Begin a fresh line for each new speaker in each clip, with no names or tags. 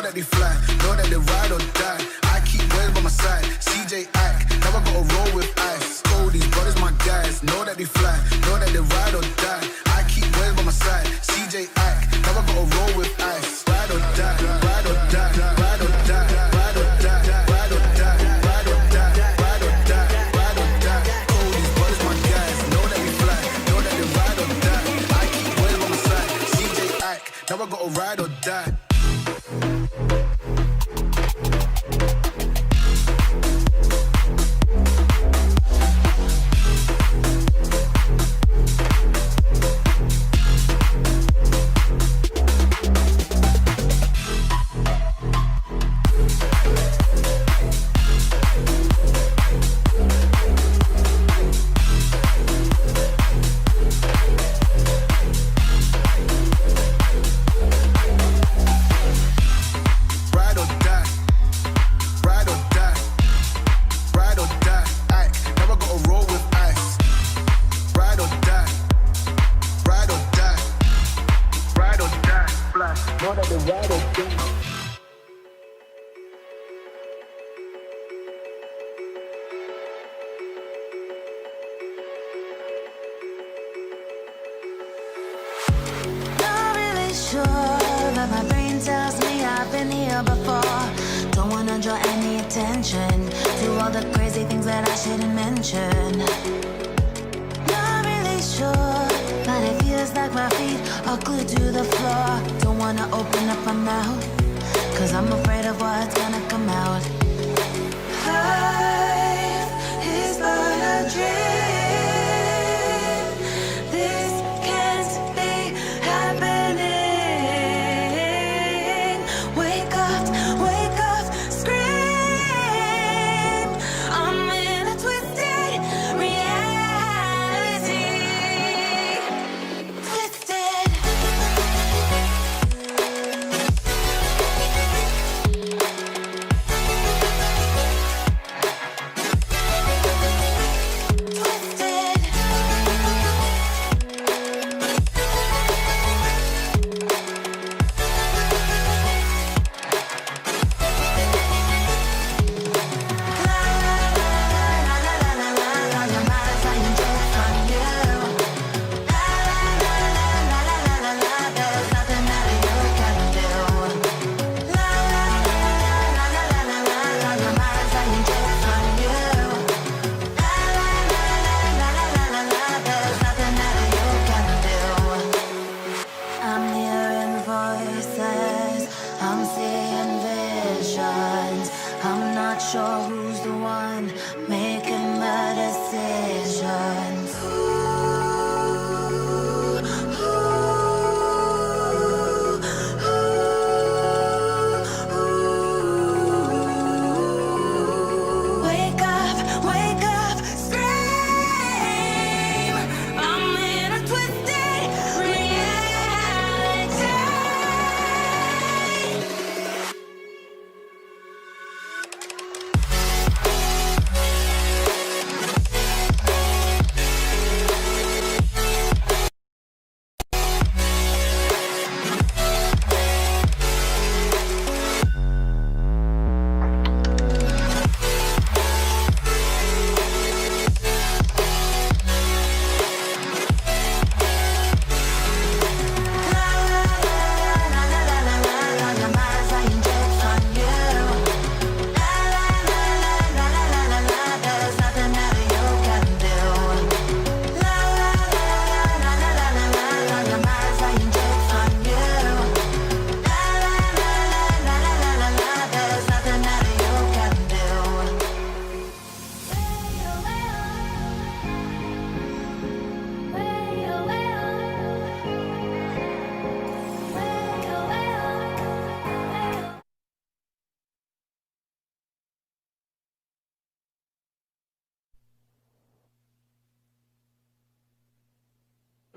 know that they fly, know that they ride or die. I keep waves by my side, CJ act, now I gotta roll with ice. These brothers my guys, know that they fly, know that they ride or die. I keep waves by my side, CJ act, now I gotta roll with ice. Ride or die, ride or die, ride or die, ride or die, ride or die, ride or die, ride or die, ride or die. These brothers my guys, know that they fly, know that they ride or die. I keep waves by my side, CJ act, now I gotta ride or die.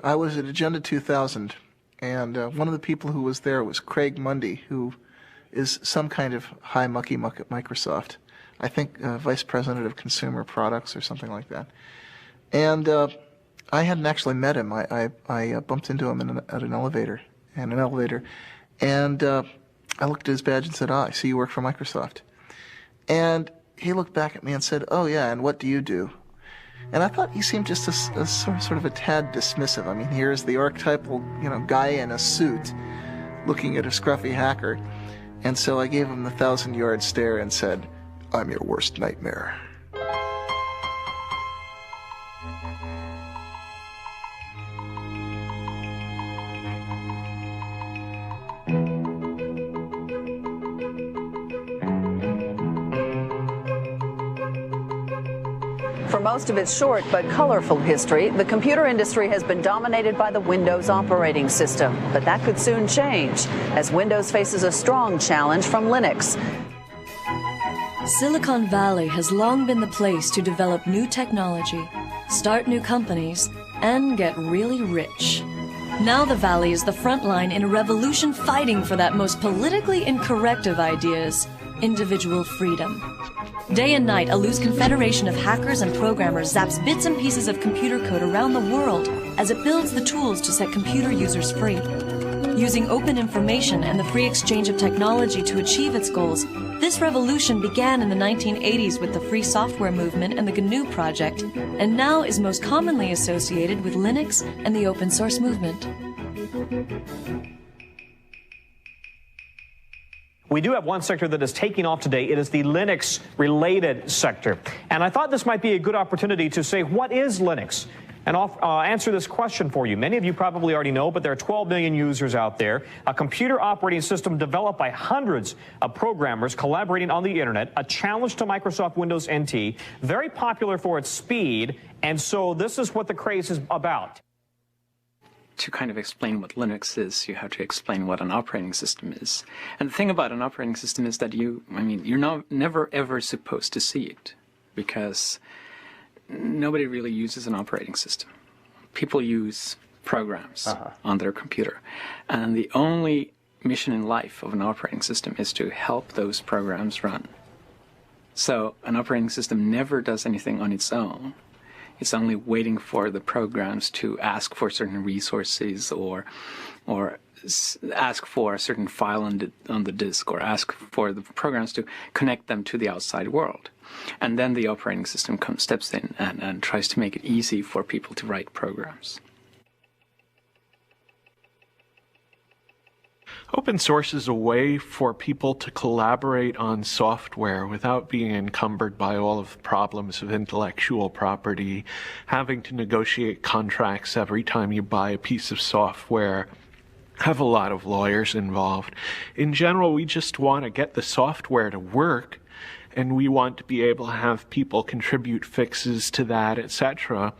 I was at Agenda 2000, and one of the people who was there was Craig Mundy, who is some kind of high mucky muck at Microsoft. I think Vice President of Consumer Products or something like that. And I hadn't actually met him. I bumped into him at an elevator, and I looked at his badge and said, I see you work for Microsoft. And he looked back at me and said, oh yeah, and what do you do? And I thought he seemed just a sort of a tad dismissive. I mean, here's the archetypal, guy in a suit looking at a scruffy hacker. And so I gave him the 1,000-yard stare and said, I'm your worst nightmare.
For most of its short but colorful history, the computer industry has been dominated by the Windows operating system. But that could soon change, as Windows faces a strong challenge from Linux.
Silicon Valley has long been the place to develop new technology, start new companies, and get really rich. Now the Valley is the front line in a revolution fighting for that most politically incorrect of ideas, individual freedom. Day and night, a loose confederation of hackers and programmers zaps bits and pieces of computer code around the world as it builds the tools to set computer users free. Using open information and the free exchange of technology to achieve its goals, this revolution began in the 1980s with the free software movement and the GNU project, and now is most commonly associated with Linux and the open source movement.
We do have one sector that is taking off today. It is the Linux-related sector. And I thought this might be a good opportunity to say, what is Linux? And I'll answer this question for you. Many of you probably already know, but there are 12 million users out there. A computer operating system developed by hundreds of programmers collaborating on the internet. A challenge to Microsoft Windows NT. Very popular for its speed. And so this is what the craze is about.
To kind of explain what Linux is, you have to explain what an operating system is. And the thing about an operating system is that you're never ever supposed to see it, because nobody really uses an operating system. People use programs on their computer. And the only mission in life of an operating system is to help those programs run. So an operating system never does anything on its own. It's only waiting for the programs to ask for certain resources or ask for a certain file on the disk, or ask for the programs to connect them to the outside world. And then the operating system steps in and tries to make it easy for people to write programs.
Open source is a way for people to collaborate on software without being encumbered by all of the problems of intellectual property, having to negotiate contracts every time you buy a piece of software, have a lot of lawyers involved. In general, we just want to get the software to work, and we want to be able to have people contribute fixes to that, etc.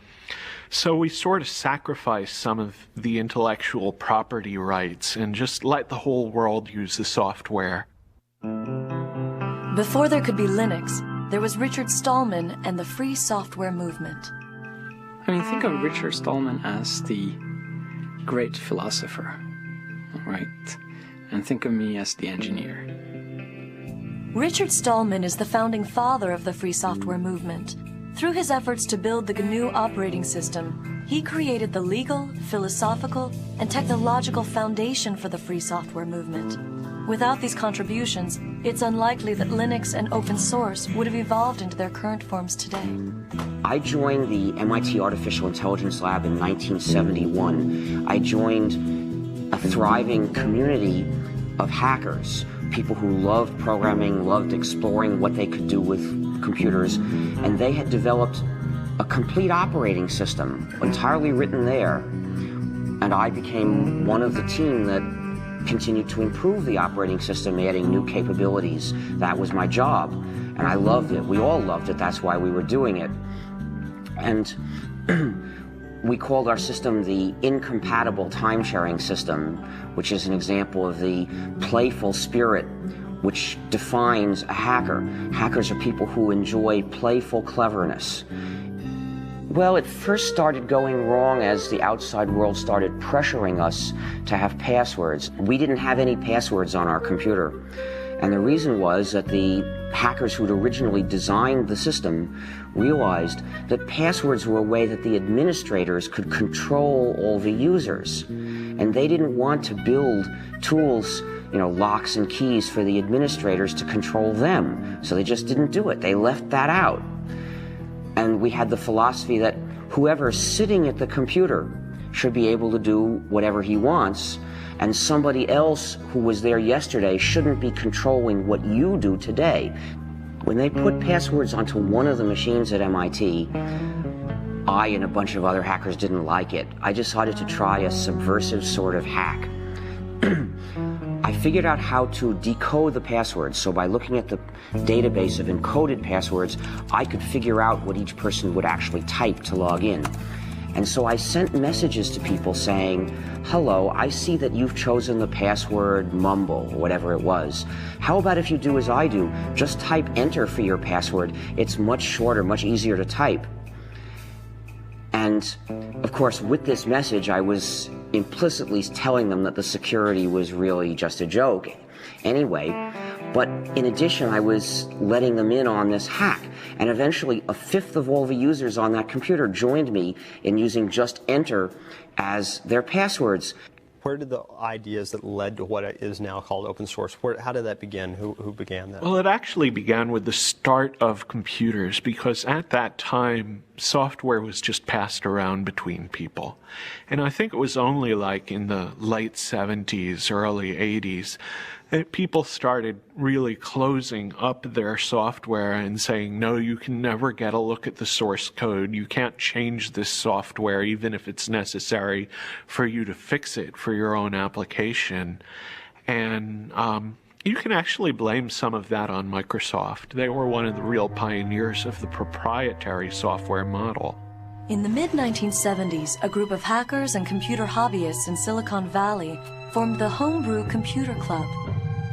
So we sort of sacrifice some of the intellectual property rights and just let the whole world use the software.
Before there could be Linux, there was Richard Stallman and the free software movement.
I mean, think of Richard Stallman as the great philosopher, right? And think of me as the engineer.
Richard Stallman is the founding father of the free software movement. Through his efforts to build the GNU operating system, he created the legal, philosophical, and technological foundation for the free software movement. Without these contributions, it's unlikely that Linux and open source would have evolved into their current forms today.
I joined the MIT Artificial Intelligence Lab in 1971. I joined a thriving community of hackers, people who loved programming, loved exploring what they could do with computers, and they had developed a complete operating system entirely written there. And I became one of the team that continued to improve the operating system, adding new capabilities. That was my job, and I loved it. We all loved it. That's why we were doing it. And we called our system the incompatible time-sharing system, which is an example of the playful spirit which defines a hacker. Hackers are people who enjoy playful cleverness. Well, it first started going wrong as the outside world started pressuring us to have passwords. We didn't have any passwords on our computer. And the reason was that the hackers who'd originally designed the system realized that passwords were a way that the administrators could control all the users. And they didn't want to build tools locks and keys for the administrators to control them. So they just didn't do it. They left that out. And we had the philosophy that whoever's sitting at the computer should be able to do whatever he wants, and somebody else who was there yesterday shouldn't be controlling what you do today. When they put passwords onto one of the machines at MIT, I and a bunch of other hackers didn't like it. I decided to try a subversive sort of hack. I figured out how to decode the passwords, so by looking at the database of encoded passwords, I could figure out what each person would actually type to log in. And so I sent messages to people saying, hello, I see that you've chosen the password mumble, or whatever it was. How about if you do as I do? Just type enter for your password. It's much shorter, much easier to type. And of course, with this message, I was implicitly telling them that the security was really just a joke anyway. But in addition, I was letting them in on this hack. And eventually, a fifth of all the users on that computer joined me in using just enter as their passwords.
Where did the ideas that led to what is now called open source, how did that begin? Who began that?
Well, it actually began with the start of computers, because at that time, software was just passed around between people. And I think it was only like in the late 70s, early 80s, that people started really closing up their software and saying, no, you can never get a look at the source code. You can't change this software, even if it's necessary for you to fix it for your own application. And you can actually blame some of that on Microsoft. They were one of the real pioneers of the proprietary software model.
In the mid-1970s, a group of hackers and computer hobbyists in Silicon Valley formed the Homebrew Computer Club.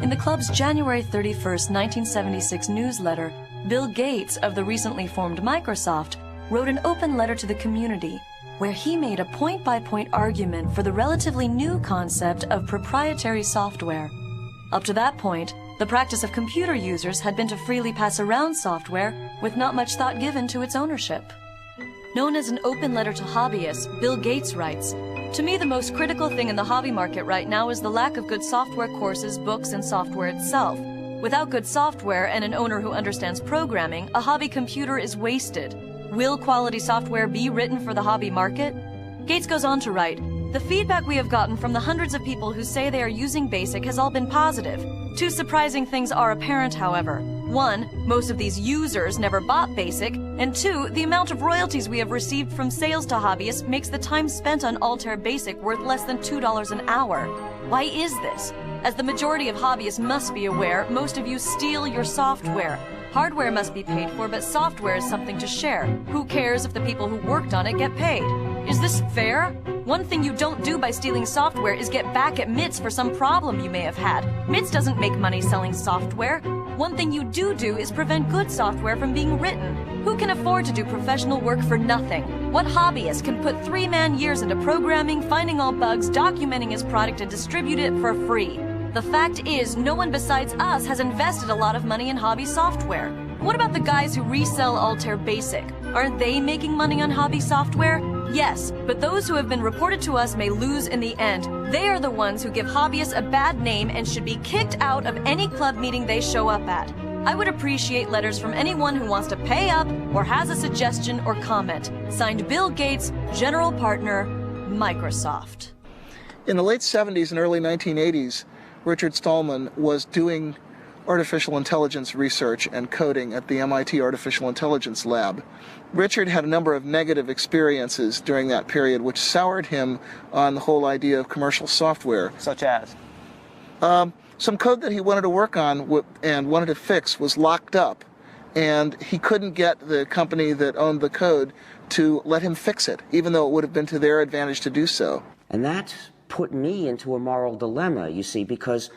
In the club's January 31st, 1976 newsletter, Bill Gates of the recently formed Microsoft wrote an open letter to the community where he made a point-by-point argument for the relatively new concept of proprietary software. Up to that point, the practice of computer users had been to freely pass around software with not much thought given to its ownership. Known as an open letter to hobbyists, Bill Gates writes, "To me, the most critical thing in the hobby market right now is the lack of good software courses, books, and software itself. Without good software and an owner who understands programming, a hobby computer is wasted. Will quality software be written for the hobby market?" Gates goes on to write, "The feedback we have gotten from the hundreds of people who say they are using BASIC has all been positive. Two surprising things are apparent, however. One, most of these users never bought BASIC, and two, the amount of royalties we have received from sales to hobbyists makes the time spent on Altair BASIC worth less than $2 an hour. Why is this? As the majority of hobbyists must be aware, most of you steal your software. Hardware must be paid for, but software is something to share. Who cares if the people who worked on it get paid? Is this fair? One thing you don't do by stealing software is get back at MITS for some problem you may have had. MITS doesn't make money selling software. One thing you do is prevent good software from being written. Who can afford to do professional work for nothing? What hobbyist can put 3-man years into programming, finding all bugs, documenting his product, and distribute it for free? The fact is, no one besides us has invested a lot of money in hobby software. What about the guys who resell Altair BASIC? Aren't they making money on hobby software? Yes, but those who have been reported to us may lose in the end. They are the ones who give hobbyists a bad name and should be kicked out of any club meeting they show up at. I would appreciate letters from anyone who wants to pay up or has a suggestion or comment. Signed, Bill Gates, General Partner, Microsoft."
In the late 70s and early 1980s, Richard Stallman was doing artificial intelligence research and coding at the MIT Artificial Intelligence Lab. Richard had a number of negative experiences during that period which soured him on the whole idea of commercial software.
Such as?
Some code that he wanted to work on and wanted to fix was locked up, and he couldn't get the company that owned the code to let him fix it, even though it would have been to their advantage to do so.
And that put me into a moral dilemma, you see, because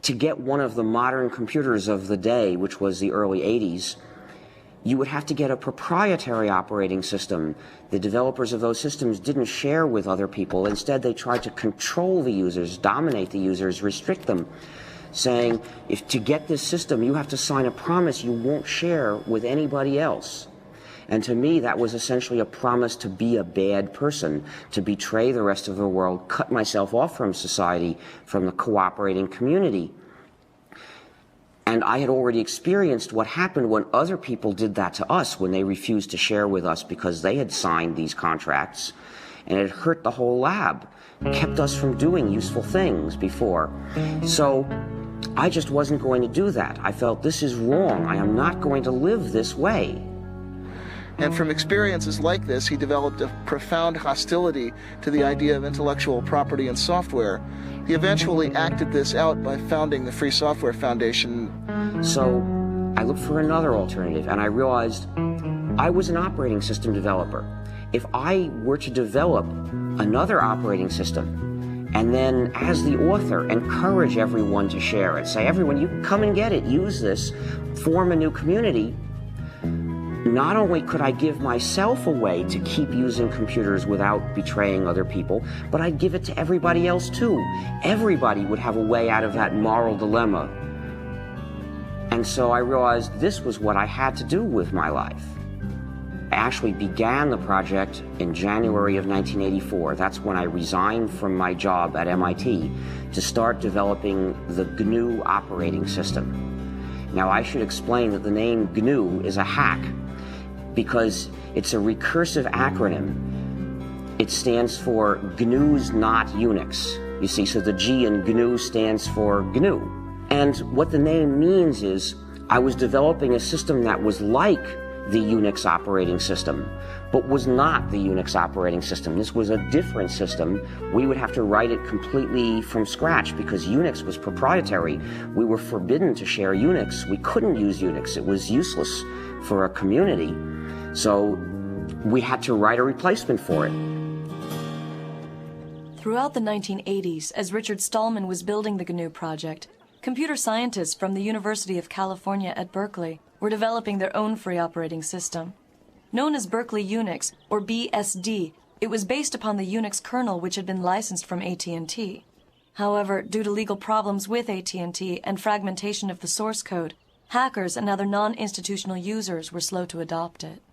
to get one of the modern computers of the day, which was the early 80s, you would have to get a proprietary operating system. The developers of those systems didn't share with other people. Instead, they tried to control the users, dominate the users, restrict them, saying, if to get this system, you have to sign a promise you won't share with anybody else. And to me, that was essentially a promise to be a bad person, to betray the rest of the world, cut myself off from society, from the cooperating community. And I had already experienced what happened when other people did that to us, when they refused to share with us because they had signed these contracts. And it hurt the whole lab, kept us from doing useful things before. So I just wasn't going to do that. I felt, this is wrong. I am not going to live this way.
And from experiences like this, he developed a profound hostility to the idea of intellectual property in software. He eventually acted this out by founding the Free Software Foundation.
So I looked for another alternative, and I realized I was an operating system developer. If I were to develop another operating system, and then as the author encourage everyone to share it, say, everyone, you come and get it, use this, form a new community, not only could I give myself a way to keep using computers without betraying other people, but I'd give it to everybody else too. Everybody would have a way out of that moral dilemma. And so I realized this was what I had to do with my life. I actually began the project in January of 1984. That's when I resigned from my job at MIT to start developing the GNU operating system. Now, I should explain that the name GNU is a hack because it's a recursive acronym. It stands for GNU's not Unix. You see, so the G in GNU stands for GNU. And what the name means is I was developing a system that was like the Unix operating system, but was not the Unix operating system. This was a different system. We would have to write it completely from scratch because Unix was proprietary. We were forbidden to share Unix. We couldn't use Unix. It was useless for a community. So we had to write a replacement for it.
Throughout the 1980s, as Richard Stallman was building the GNU project, computer scientists from the University of California at Berkeley were developing their own free operating system. Known as Berkeley Unix, or BSD, it was based upon the Unix kernel which had been licensed from AT&T. However, due to legal problems with AT&T and fragmentation of the source code, hackers and other non-institutional users were slow to adopt it.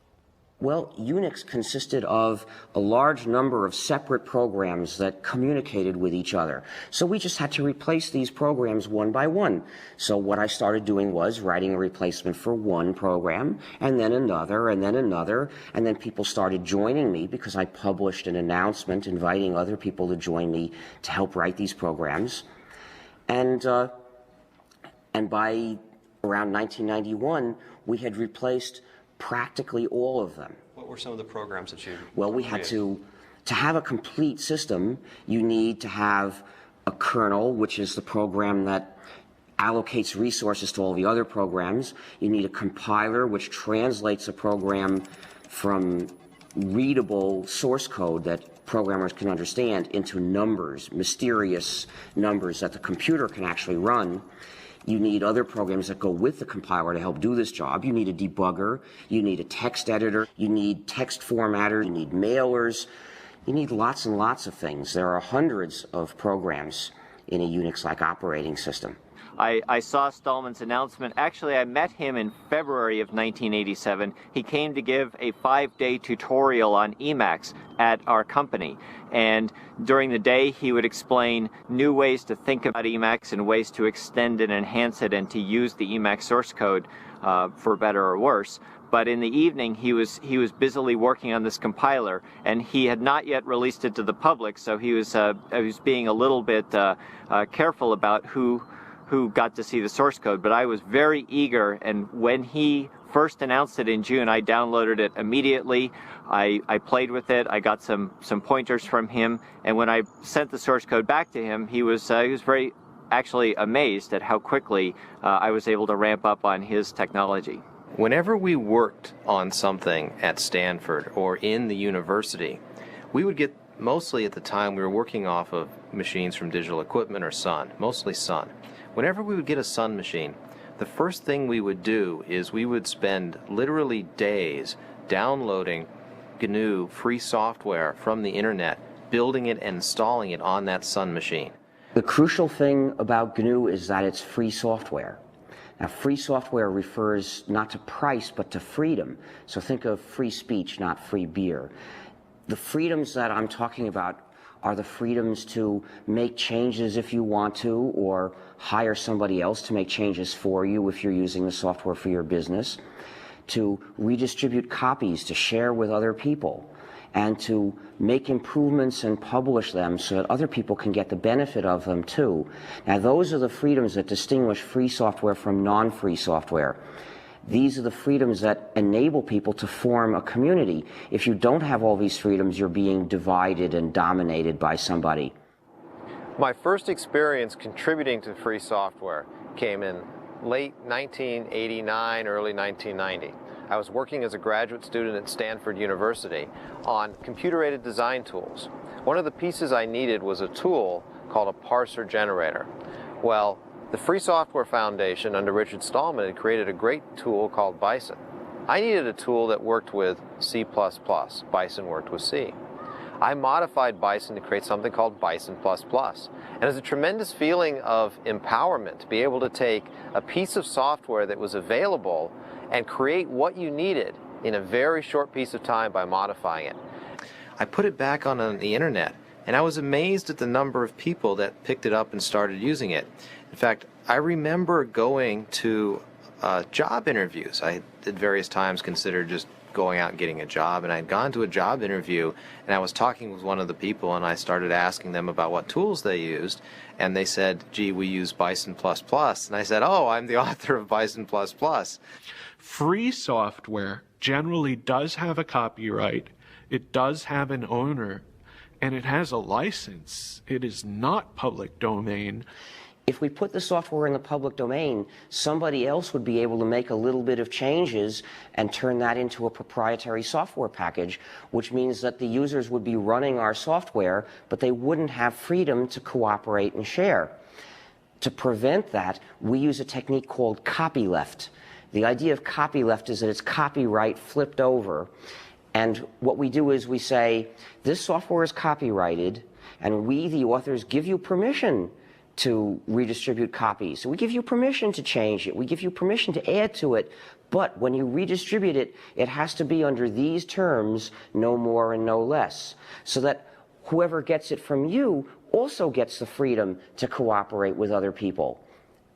Well, Unix consisted of a large number of separate programs that communicated with each other. So we just had to replace these programs one by one. So what I started doing was writing a replacement for one program, and then another, and then another, and then people started joining me because I published an announcement inviting other people to join me to help write these programs. And by around 1991, we had replaced practically all of them.
What were some of the programs that you
Well, we had to have a complete system, you need to have a kernel, which is the program that allocates resources to all the other programs. You need a compiler, which translates a program from readable source code that programmers can understand into numbers, mysterious numbers that the computer can actually run. You need other programs that go with the compiler to help do this job. You need a debugger, you need a text editor, you need text formatter, you need mailers, you need lots and lots of things. There are hundreds of programs in a Unix-like operating system.
I saw Stallman's announcement. Actually, I met him in February of 1987. He came to give a 5-day tutorial on Emacs at our company. And during the day, he would explain new ways to think about Emacs and ways to extend and enhance it and to use the Emacs source code for better or worse. But in the evening, he was busily working on this compiler, and he had not yet released it to the public, so he was being a little bit careful about who got to see the source code. But I was very eager, and when he first announced it in June, I downloaded it immediately. I played with it. I got some pointers from him, and when I sent the source code back to him, he was very actually amazed at how quickly I was able to ramp up on his technology.
Whenever we worked on something at Stanford or in the university, we would get, mostly at the time we were working off of machines from Digital Equipment or Sun, mostly Sun. Whenever we would get a Sun machine, the first thing we would do is we would spend literally days downloading GNU free software from the internet, building it and installing it on that Sun machine.
The crucial thing about GNU is that it's free software. Now, free software refers not to price, but to freedom. So think of free speech, not free beer. The freedoms that I'm talking about are the freedoms to make changes if you want to, or hire somebody else to make changes for you if you're using the software for your business, to redistribute copies, to share with other people, and to make improvements and publish them so that other people can get the benefit of them too. Now, those are the freedoms that distinguish free software from non-free software. These are the freedoms that enable people to form a community. If you don't have all these freedoms, you're being divided and dominated by somebody.
My first experience contributing to free software came in late 1989, early 1990. I was working as a graduate student at Stanford University on computer-aided design tools. One of the pieces I needed was a tool called a parser generator. Well, the Free Software Foundation under Richard Stallman had created a great tool called Bison. I needed a tool that worked with C++. Bison worked with C. I modified Bison to create something called Bison++. And it was a tremendous feeling of empowerment to be able to take a piece of software that was available and create what you needed in a very short piece of time by modifying it. I put it back on the internet, and I was amazed at the number of people that picked it up and started using it. In fact, I remember going to job interviews. I at various times considered just going out and getting a job, and I had gone to a job interview, and I was talking with one of the people, and I started asking them about what tools they used, and they said, gee, we use Bison++, and I said, oh, I'm the author of Bison++.
Free software generally does have a copyright, it does have an owner, and it has a license. It is not public domain.
If we put the software in the public domain, somebody else would be able to make a little bit of changes and turn that into a proprietary software package, which means that the users would be running our software, but they wouldn't have freedom to cooperate and share. To prevent that, we use a technique called copyleft. The idea of copyleft is that it's copyright flipped over. And what we do is we say, this software is copyrighted, and we, the authors, give you permission to redistribute copies. So we give you permission to change it. We give you permission to add to it. But when you redistribute it, it has to be under these terms, no more and no less, so that whoever gets it from you also gets the freedom to cooperate with other people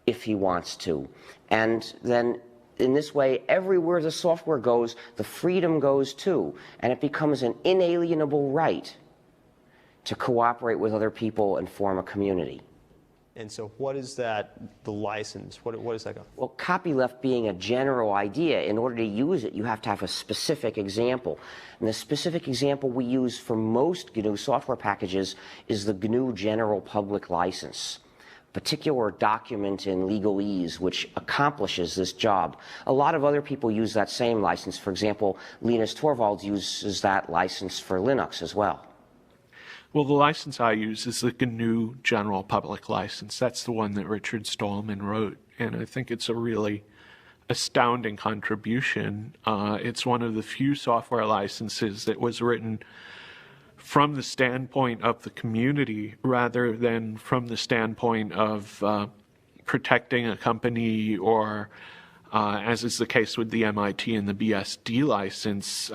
if he wants to. And then in this way, everywhere the software goes, the freedom goes too, and it becomes an inalienable right to cooperate with other people and form a community.
And so what is that, the license? What is that?
Well, copyleft being a general idea, in order to use it, you have to have a specific example. And the specific example we use for most GNU software packages is the GNU General Public License, particular document in legalese which accomplishes this job. A lot of other people use that same license. For example, Linus Torvalds uses that license for Linux as well.
Well, the license I use is the GNU General Public License. That's the one that Richard Stallman wrote, and I think it's a really astounding contribution. It's one of the few software licenses that was written from the standpoint of the community rather than from the standpoint of protecting a company or, as is the case with the MIT and the BSD license,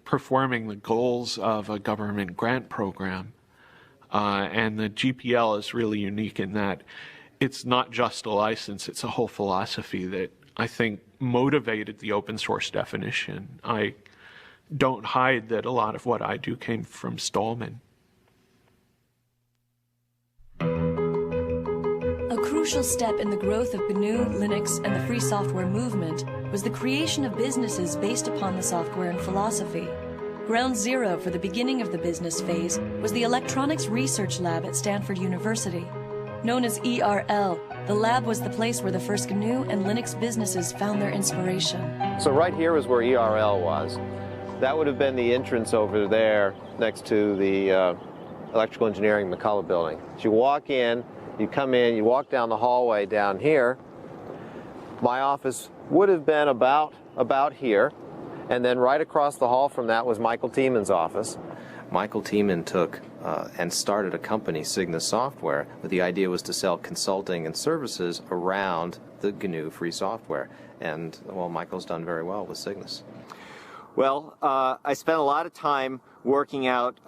performing the goals of a government grant program. And the GPL is really unique in that it's not just a license, it's a whole philosophy that I think motivated the open source definition. I don't hide that a lot of what I do came from Stallman.
A crucial step in the growth of GNU, Linux, and the free software movement was the creation of businesses based upon the software and philosophy. Ground zero for the beginning of the business phase was the Electronics Research Lab at Stanford University. Known as ERL, the lab was the place where the first GNU and Linux businesses found their inspiration.
So right here is where ERL was. That would have been the entrance over there next to the Electrical Engineering McCullough building. So you walk in, you come in, you walk down the hallway down here. My office would have been about here, and then right across the hall from that was Michael Tiemann's office. Michael Tiemann took and started a company, Cygnus Software, but the idea was to sell consulting and services around the GNU free software. And, well, Michael's done very well with Cygnus.
Well, I spent a lot of time working out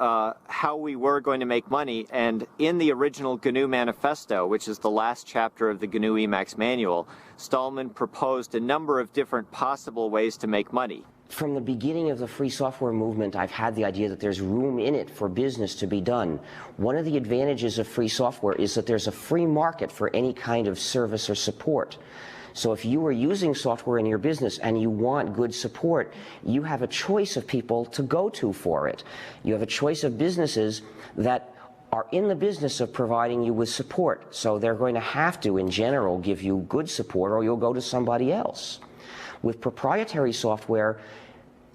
how we were going to make money, and in the original GNU Manifesto, which is the last chapter of the GNU Emacs manual, Stallman proposed a number of different possible ways to make money.
From the beginning of the free software movement, I've had the idea that there's room in it for business to be done. One of the advantages of free software is that there's a free market for any kind of service or support. So if you are using software in your business and you want good support, you have a choice of people to go to for it. You have a choice of businesses that are in the business of providing you with support. So they're going to have to, in general, give you good support, or you'll go to somebody else. With proprietary software,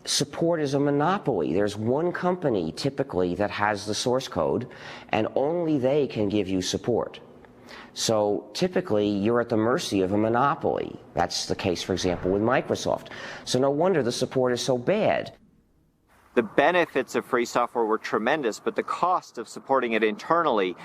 support is a monopoly. There's one company, typically, that has the source code, and only they can give you support. So typically, you're at the mercy of a monopoly. That's the case, for example, with Microsoft. So no wonder the support is so bad.
The benefits of free software were tremendous, but the cost of supporting it internally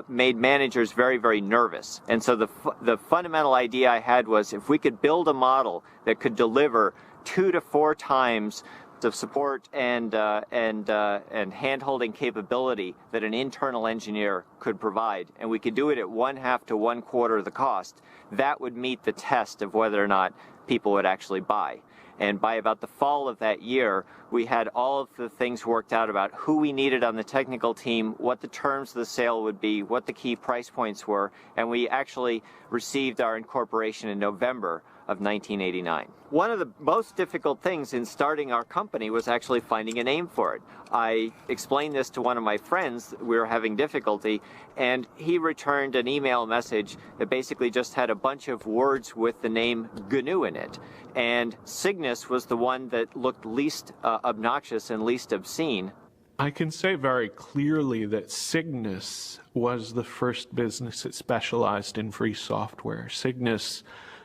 made managers very, very nervous. And so the fundamental idea I had was, if we could build a model that could deliver 2 to 4 times of support and hand-holding capability that an internal engineer could provide, and we could do it at 1/2 to 1/4 of the cost, that would meet the test of whether or not people would actually buy. And by about the fall of that year, we had all of the things worked out about who we needed on the technical team, what the terms of the sale would be, what the key price points were, and we actually received our incorporation in November of 1989. One of the most difficult things in starting our company was actually finding a name for it. I explained this to one of my friends. We were having difficulty, and he returned an email message that basically just had a bunch of words with the name GNU in it. And Cygnus was the one that looked least obnoxious and least obscene.
I can say very clearly that Cygnus was the first business that specialized in free software. Cygnus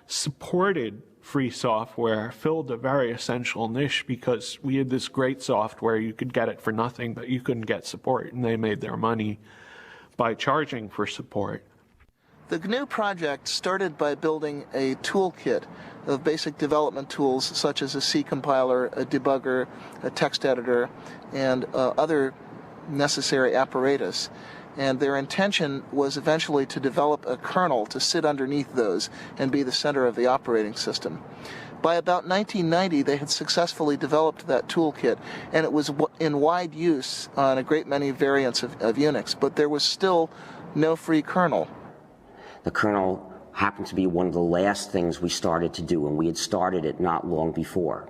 supported free software, filled a very essential niche because we had this great software. You could get it for nothing, but you couldn't get support, and they made their money by charging for support.
The GNU project started by building a toolkit of basic development tools such as a C compiler, a debugger, a text editor, and other necessary apparatus. And their intention was eventually to develop a kernel to sit underneath those and be the center of the operating system. By about 1990, they had successfully developed that toolkit, and it was in wide use on a great many variants of Unix, but there was still no free kernel.
The kernel happened to be one of the last things we started to do, and we had started it not long before.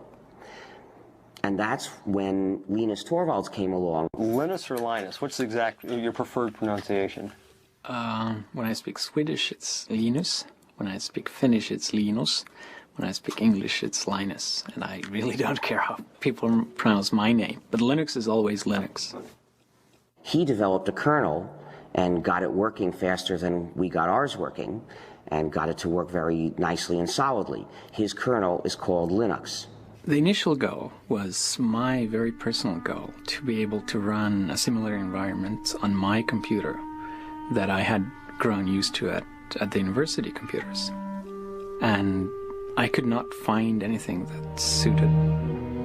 And that's when Linus Torvalds came along.
Linus or Linus? What's your preferred pronunciation?
When I speak Swedish, it's Linus. When I speak Finnish, it's Linus. When I speak English, it's Linus. And I really don't care how people pronounce my name. But Linux is always Linux.
He developed a kernel and got it working faster than we got ours working, and got it to work very nicely and solidly. His kernel is called Linux.
The initial goal was my very personal goal, to be able to run a similar environment on my computer that I had grown used to at the university computers. And I could not find anything that suited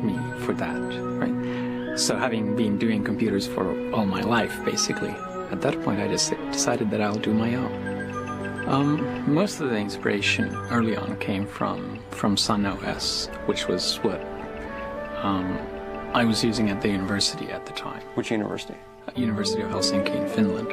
me for that, right? So having been doing computers for all my life, basically, at that point I just decided that I'll do my own. Most of the inspiration early on came from Sun OS, which was what I was using at the university at the time.
Which university?
University of Helsinki in Finland.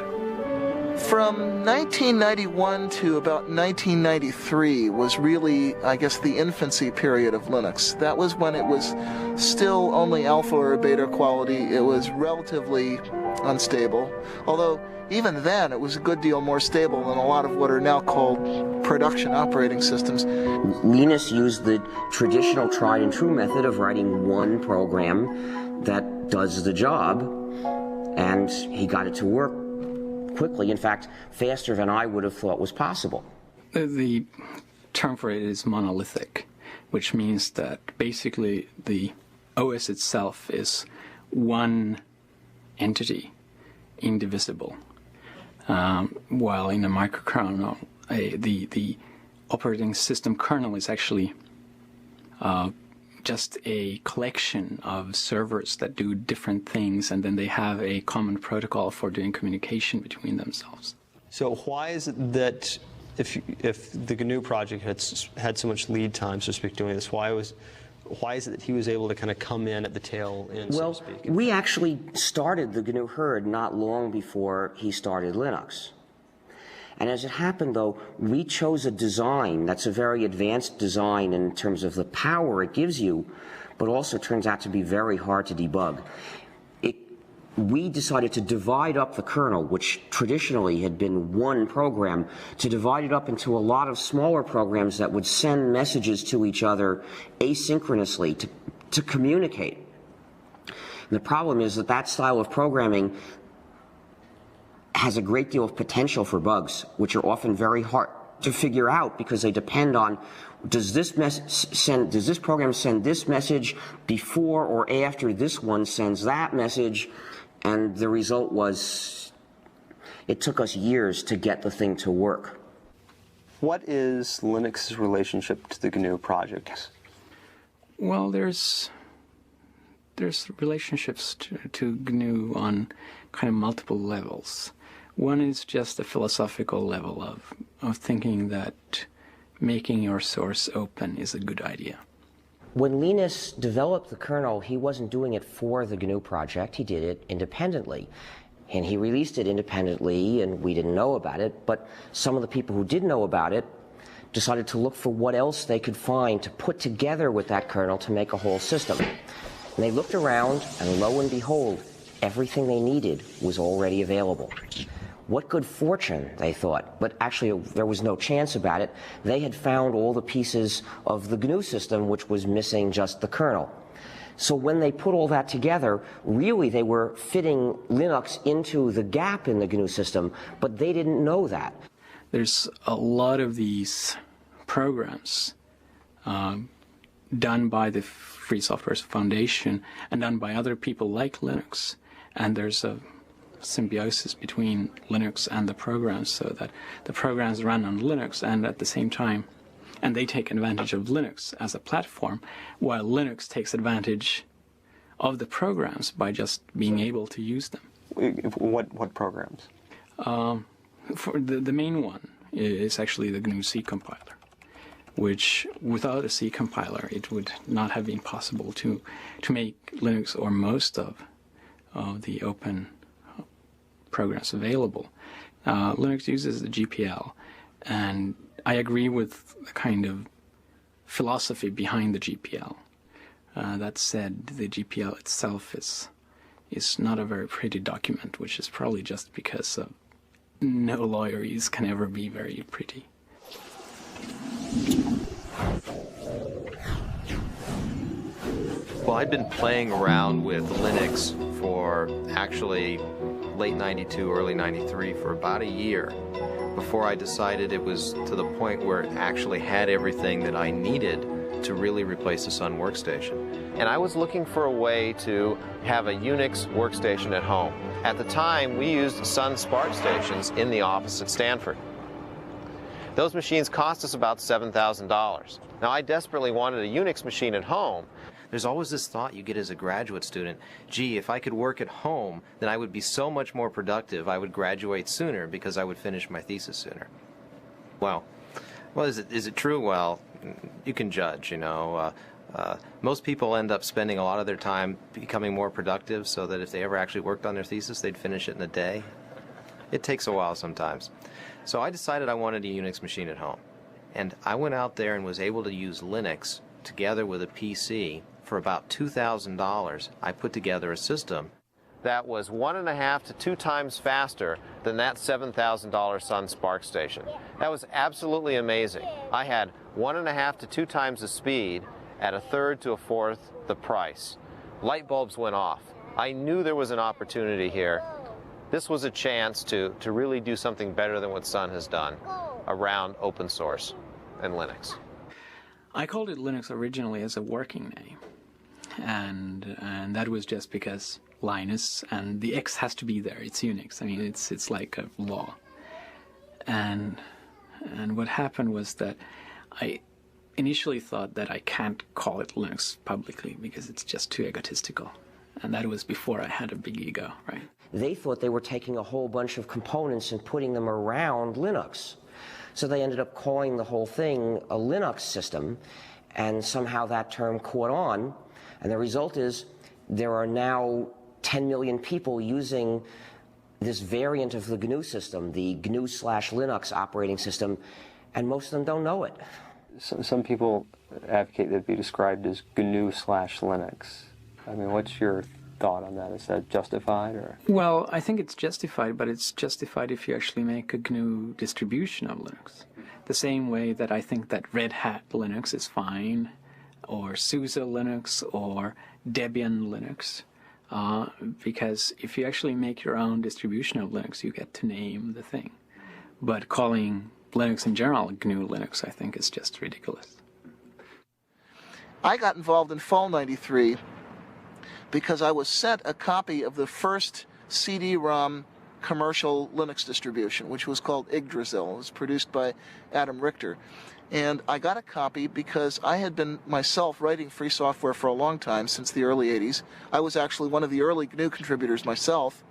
From 1991 to about 1993 was really, I guess, the infancy period of Linux. That was when it was still only alpha or beta quality. It was relatively unstable, although even then it was a good deal more stable than a lot of what are now called production operating systems.
Linus used the traditional tried and true method of writing one program that does the job, and he got it to work quickly, in fact, faster than I would have thought was possible.
The term for it is monolithic, which means that basically the OS itself is one entity, indivisible. While in a microkernel, the operating system kernel is actually just a collection of servers that do different things, and then they have a common protocol for doing communication between themselves.
So why is it that if the GNU project had so much lead time, so to speak, doing this, why is it that he was able to kind of come in at the tail end,
well,
so to speak?
We actually started the GNU herd not long before he started Linux. And as it happened, though, we chose a design that's a very advanced design in terms of the power it gives you, but also turns out to be very hard to debug. We decided to divide up the kernel, which traditionally had been one program, to divide it up into a lot of smaller programs that would send messages to each other asynchronously to communicate. And the problem is that style of programming has a great deal of potential for bugs, which are often very hard to figure out because they depend on does this program send this message before or after this one sends that message. And the result was, it took us years to get the thing to work.
What is Linux's relationship to the GNU project?
Well, there's relationships to GNU on kind of multiple levels. One is just a philosophical level of thinking that making your source open is a good idea.
When Linus developed the kernel, he wasn't doing it for the GNU project. He did it independently. And he released it independently, and we didn't know about it. But some of the people who did know about it decided to look for what else they could find to put together with that kernel to make a whole system. And they looked around, and lo and behold, everything they needed was already available. What good fortune, they thought, but actually there was no chance about it. They had found all the pieces of the GNU system, which was missing just the kernel. So when they put all that together, really they were fitting Linux into the gap in the GNU system, but they didn't know that.
There's a lot of these programs done by the Free Software Foundation and done by other people like Linux, and there's a symbiosis between Linux and the programs, so that the programs run on Linux and at the same time, and they take advantage of Linux as a platform, while Linux takes advantage of the programs by just being able to use them.
What programs?
For the main one is actually the GNU C compiler, which without a C compiler it would not have been possible to make Linux or most of the open programs available. Linux uses the GPL, and I agree with the kind of philosophy behind the GPL. That said, the GPL itself is not a very pretty document, which is probably just because no lawyers can ever be very pretty.
Well, I'd been playing around with Linux for actually late 92, early 93 for about a year before I decided it was to the point where it actually had everything that I needed to really replace the Sun workstation. And I was looking for a way to have a Unix workstation at home. At the time, we used Sun SPARC stations in the office at Stanford. Those machines cost us about $7,000. Now, I desperately wanted a Unix machine at home. There's always this thought you get as a graduate student, gee, if I could work at home, then I would be so much more productive. I would graduate sooner because I would finish my thesis sooner. Well, is it true? Well, you can judge, you know. Most people end up spending a lot of their time becoming more productive so that if they ever actually worked on their thesis, they'd finish it in a day. It takes a while sometimes. So I decided I wanted a Unix machine at home. And I went out there and was able to use Linux together with a PC. For about $2,000, I put together a system that was 1.5 to 2 times faster than that $7,000 Sun SPARC station. That was absolutely amazing. I had 1.5 to 2 times the speed at 1/3 to 1/4 the price. Light bulbs went off. I knew there was an opportunity here. This was a chance to really do something better than what Sun has done around open source and Linux.
I called it Linux originally as a working name, and that was just because Linus, and the X has to be there. It's Unix. I mean, it's like a law. And what happened was that I initially thought that I can't call it Linux publicly because it's just too egotistical. And that was before I had a big ego, right?
They thought they were taking a whole bunch of components and putting them around Linux. So they ended up calling the whole thing a Linux system, and somehow that term caught on. And the result is there are now 10 million people using this variant of the GNU system, the GNU/Linux operating system, and most of them don't know it.
Some people advocate that it be described as GNU/Linux. I mean, what's your thought on that? Is that justified, or?
Well, I think it's justified, but it's justified if you actually make a GNU distribution of Linux. The same way that I think that Red Hat Linux is fine, or SUSE Linux, or Debian Linux. Because if you actually make your own distribution of Linux, you get to name the thing. But calling Linux in general GNU Linux, I think, is just ridiculous.
I got involved in Fall 93 because I was sent a copy of the first CD-ROM commercial Linux distribution, which was called Yggdrasil. It was produced by Adam Richter. And I got a copy because I had been myself writing free software for a long time, since the early 80s. I was actually one of the early GNU contributors myself.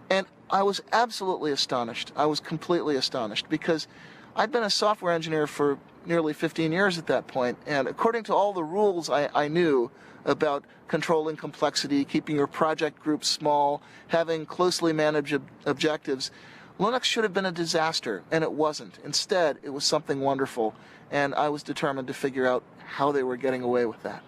And I was absolutely astonished. I was completely astonished because I'd been a software engineer for nearly 15 years at that point. And according to all the rules I knew about controlling complexity, keeping your project groups small, having closely managed objectives, Linux should have been a disaster, and it wasn't. Instead, it was something wonderful, and I was determined to figure out how they were getting away with that.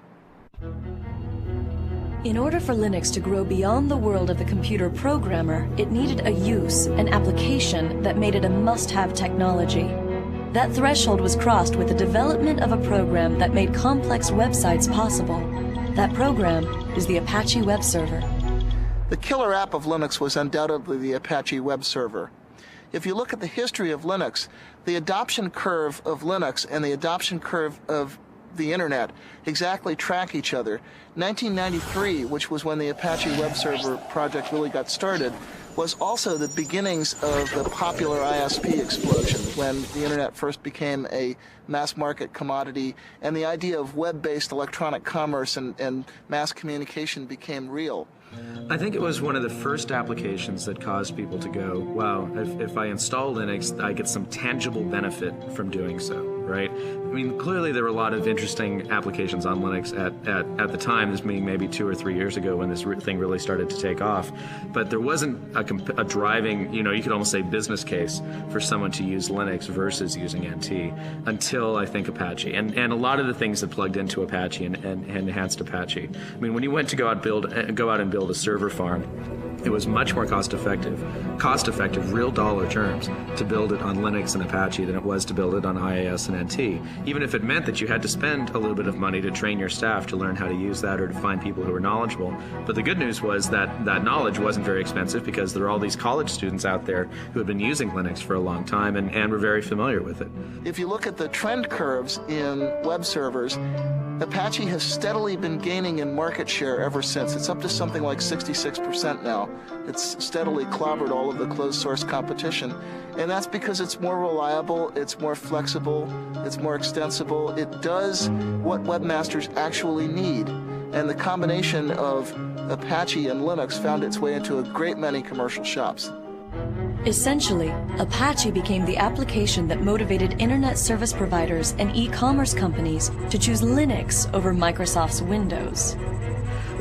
In order for Linux to grow beyond the world of the computer programmer, it needed a use, an application that made it a must-have technology. That threshold was crossed with the development of a program that made complex websites possible. That program is the Apache web server.
The killer app of Linux was undoubtedly the Apache web server. If you look at the history of Linux, the adoption curve of Linux and the adoption curve of the Internet exactly track each other. 1993, which was when the Apache web server project really got started, was also the beginnings of the popular ISP explosion, when the Internet first became a mass market commodity and the idea of web-based electronic commerce and mass communication became real.
I think it was one of the first applications that caused people to go, wow, if I install Linux, I get some tangible benefit from doing so, right? I mean, clearly there were a lot of interesting applications on Linux at the time, this being maybe 2 or 3 years ago when this thing really started to take off. But there wasn't a driving, you could almost say business case for someone to use Linux versus using NT until, I think, Apache. And a lot of the things that plugged into Apache and enhanced Apache. I mean, when you went to go out and build a server farm, it was much more cost effective, real dollar terms, to build it on Linux and Apache than it was to build it on IIS and NT, even if it meant that you had to spend a little bit of money to train your staff to learn how to use that or to find people who were knowledgeable. But the good news was that that knowledge wasn't very expensive because there are all these college students out there who had been using Linux for a long time and were very familiar with it.
If you look at the trend curves in web servers, Apache has steadily been gaining in market share ever since. It's up to something like 66% now. It's steadily clobbered all of the closed source competition. And that's because it's more reliable, it's more flexible, it's more extensible. It does what webmasters actually need. And the combination of Apache and Linux found its way into a great many commercial shops.
Essentially, Apache became the application that motivated internet service providers and e-commerce companies to choose Linux over Microsoft's Windows.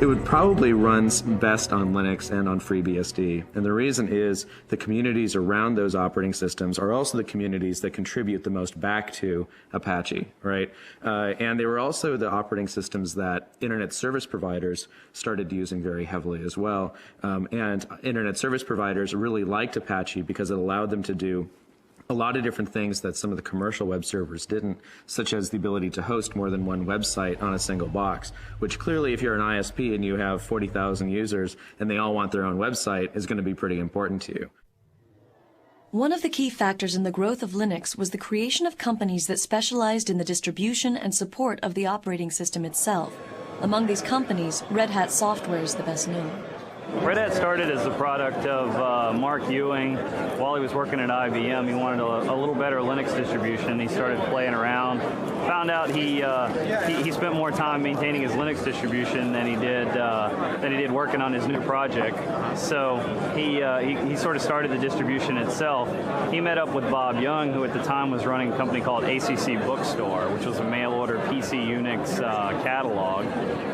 It would probably run best on Linux and on FreeBSD. And the reason is the communities around those operating systems are also the communities that contribute the most back to Apache, right? And they were also the operating systems that internet service providers started using very heavily as well. And internet service providers really liked Apache because it allowed them to do a lot of different things that some of the commercial web servers didn't, such as the ability to host more than one website on a single box, which clearly if you're an ISP and you have 40,000 users and they all want their own website is going to be pretty important to you.
One of the key factors in the growth of Linux was the creation of companies that specialized in the distribution and support of the operating system itself. Among these companies, Red Hat Software is the best known.
Red Hat started as a product of Mark Ewing. While he was working at IBM, he wanted a little better Linux distribution. He started playing around. Found out he spent more time maintaining his Linux distribution than he did working on his new project. So he sort of started the distribution itself. He met up with Bob Young, who at the time was running a company called ACC Bookstore, which was a mail-order PC Unix catalog.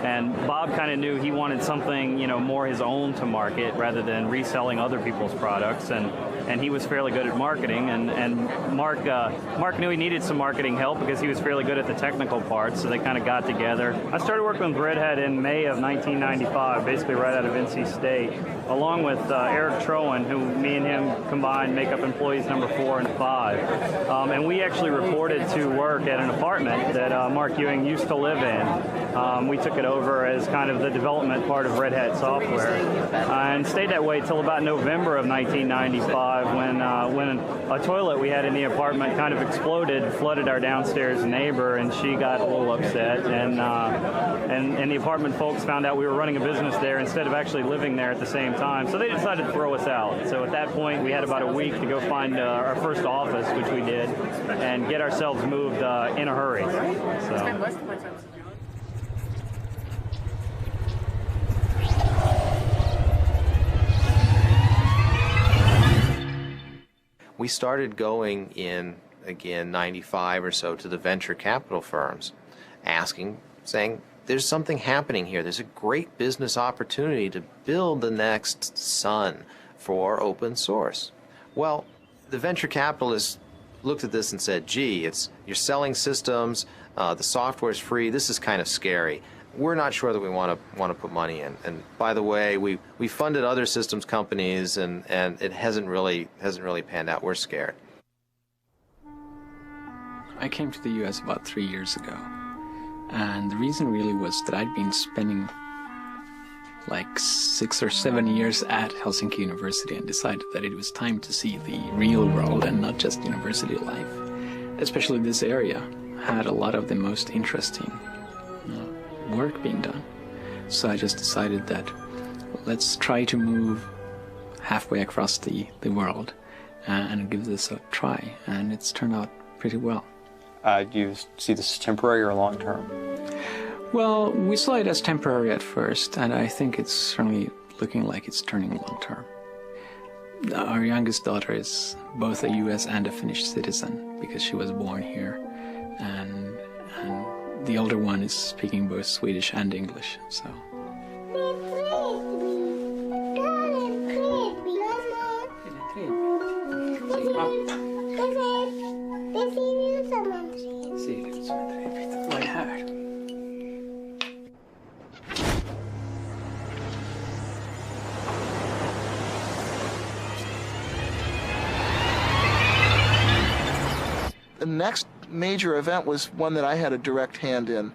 And Bob kind of knew he wanted something, more his own to market rather than reselling other people's products. And he was fairly good at marketing. And Mark knew he needed some marketing help because he was fairly good at the technical parts. So they kind of got together. I started working with Red Hat in May of 1995, basically right out of NC State, along with Eric Trowan, who me and him combined make up employees number 4 and 5. And we actually reported to work at an apartment that Mark Ewing used to live in. We took it over as kind of the development part of Red Hat software, and stayed that way till about November of 1995 when a toilet we had in the apartment kind of exploded, flooded our downstairs neighbor, and she got a little upset, and the apartment folks found out we were running a business there instead of actually living there at the same time, so they decided to throw us out. So at that point we had about a week to go find our first office, which we did, and get ourselves moved in a hurry. So.
We started going in, again, 95 or so to the venture capital firms, saying, there's something happening here. There's a great business opportunity to build the next Sun for open source. Well, the venture capitalists looked at this and said, gee, you're selling systems, the software is free, this is kind of scary. We're not sure that we want to put money in. And by the way, we funded other systems companies, and it hasn't really panned out. We're scared.
I came to the U.S. about 3 years ago, and the reason really was that I'd been spending like 6 or 7 years at Helsinki University and decided that it was time to see the real world and not just university life. Especially this area had a lot of the most interesting work being done. So I just decided that let's try to move halfway across the world and give this a try, and it's turned out pretty well.
Do you see this as temporary or long-term?
Well, we saw it as temporary at first, and I think it's certainly looking like it's turning long-term. Our youngest daughter is both a U.S. and a Finnish citizen because she was born here, and the older one is speaking both Swedish and English, so.
The next major event was one that I had a direct hand in.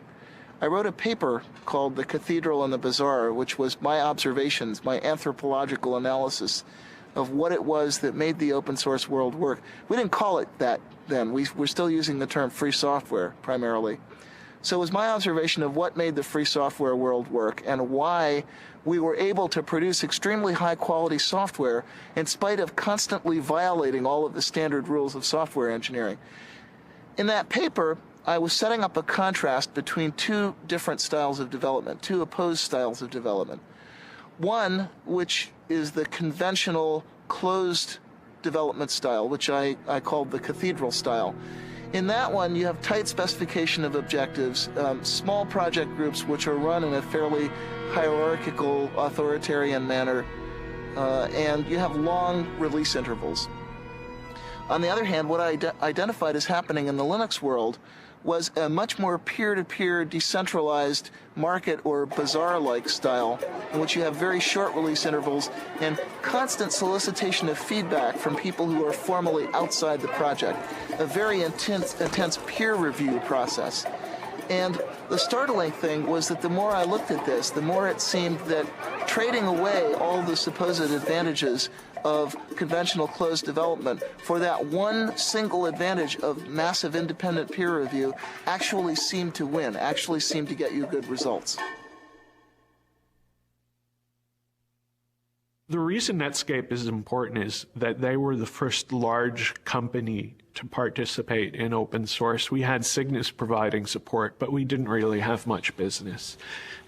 I wrote a paper called The Cathedral and the Bazaar, which was my observations, my anthropological analysis of what it was that made the open source world work. We didn't call it that then. We're still using the term free software primarily. So it was my observation of what made the free software world work and why we were able to produce extremely high quality software in spite of constantly violating all of the standard rules of software engineering. In that paper, I was setting up a contrast between two different styles of development, two opposed styles of development. One, which is the conventional closed development style, which I called the cathedral style. In that one, you have tight specification of objectives, small project groups which are run in a fairly hierarchical, authoritarian manner, and you have long release intervals. On the other hand, what I identified as happening in the Linux world was a much more peer-to-peer, decentralized market or bazaar-like style in which you have very short release intervals and constant solicitation of feedback from people who are formally outside the project, a very intense peer review process. And the startling thing was that the more I looked at this, the more it seemed that trading away all the supposed advantages of conventional closed development for that one single advantage of massive independent peer review actually seemed to win, actually seemed to get you good results.
The reason Netscape is important is that they were the first large company to participate in open source. We had Cygnus providing support, but we didn't really have much business.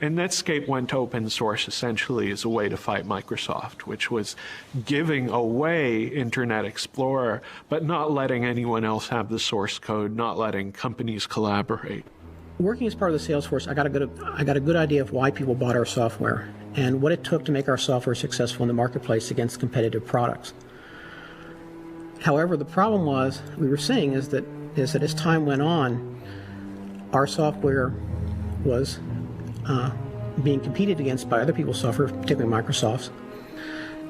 And Netscape went to open source essentially as a way to fight Microsoft, which was giving away Internet Explorer, but not letting anyone else have the source code, not letting companies collaborate.
Working as part of the sales force, I got a good idea of why people bought our software and what it took to make our software successful in the marketplace against competitive products. However, the problem we were seeing is that as time went on, our software was being competed against by other people's software, particularly Microsoft's.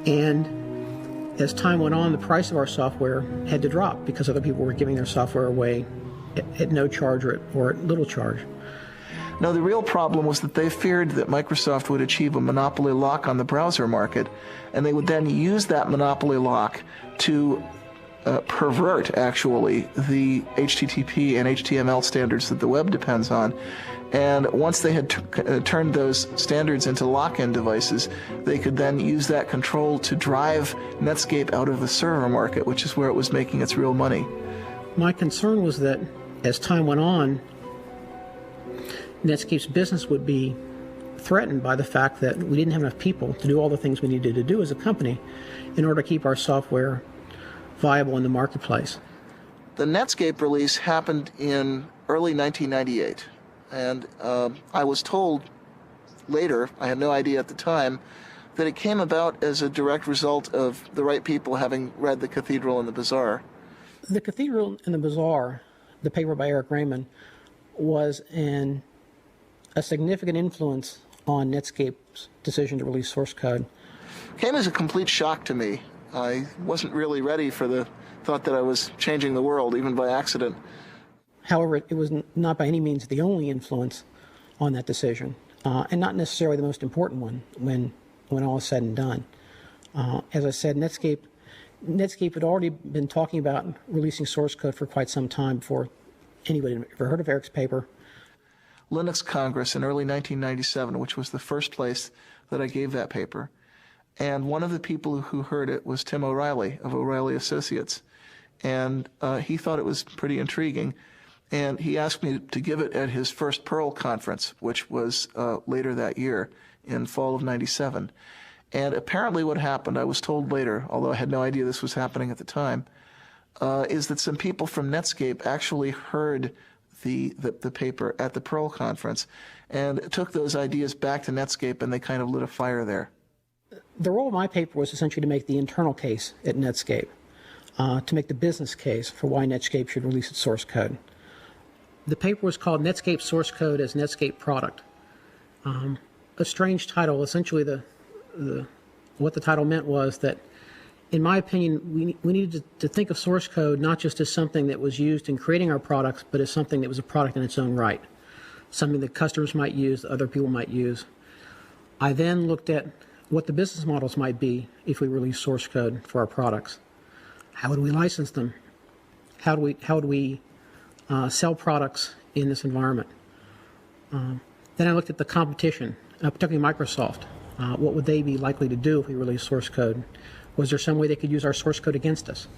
And as time went on, the price of our software had to drop because other people were giving their software away at no charge or at little charge.
No, the real problem was that they feared that Microsoft would achieve a monopoly lock on the browser market, and they would then use that monopoly lock to pervert, actually, the HTTP and HTML standards that the web depends on. And once they had turned those standards into lock-in devices, they could then use that control to drive Netscape out of the server market, which is where it was making its real money.
My concern was that as time went on, Netscape's business would be threatened by the fact that we didn't have enough people to do all the things we needed to do as a company in order to keep our software viable in the marketplace.
The Netscape release happened in early 1998, and I was told later, I had no idea at the time, that it came about as a direct result of the right people having read The Cathedral and the Bazaar.
The Cathedral and the Bazaar, the paper by Eric Raymond, was a significant influence on Netscape's decision to release source code.
Came as a complete shock to me. I wasn't really ready for the thought that I was changing the world, even by accident.
However, it was not by any means the only influence on that decision, and not necessarily the most important one when all is said and done. As I said, Netscape had already been talking about releasing source code for quite some time before anybody had ever heard of Eric's paper.
Linux Congress in early 1997, which was the first place that I gave that paper. And one of the people who heard it was Tim O'Reilly of O'Reilly Associates. And he thought it was pretty intriguing. And he asked me to give it at his first Perl conference, which was later that year in fall of 97. And apparently what happened, I was told later, although I had no idea this was happening at the time, is that some people from Netscape actually heard the paper at the Perl conference and took those ideas back to Netscape, and they kind of lit a fire there.
The role of my paper was essentially to make the internal case at Netscape, to make the business case for why Netscape should release its source code. The paper was called Netscape Source Code as Netscape Product. A strange title. Essentially, what the title meant was that, in my opinion, we needed to think of source code not just as something that was used in creating our products, but as something that was a product in its own right, something that customers might use, that other people might use. I then looked at what the business models might be if we release source code for our products. How would we license them? How would we sell products in this environment? Then I looked at the competition, particularly Microsoft. What would they be likely to do if we release source code? Was there some way they could use our source code against us?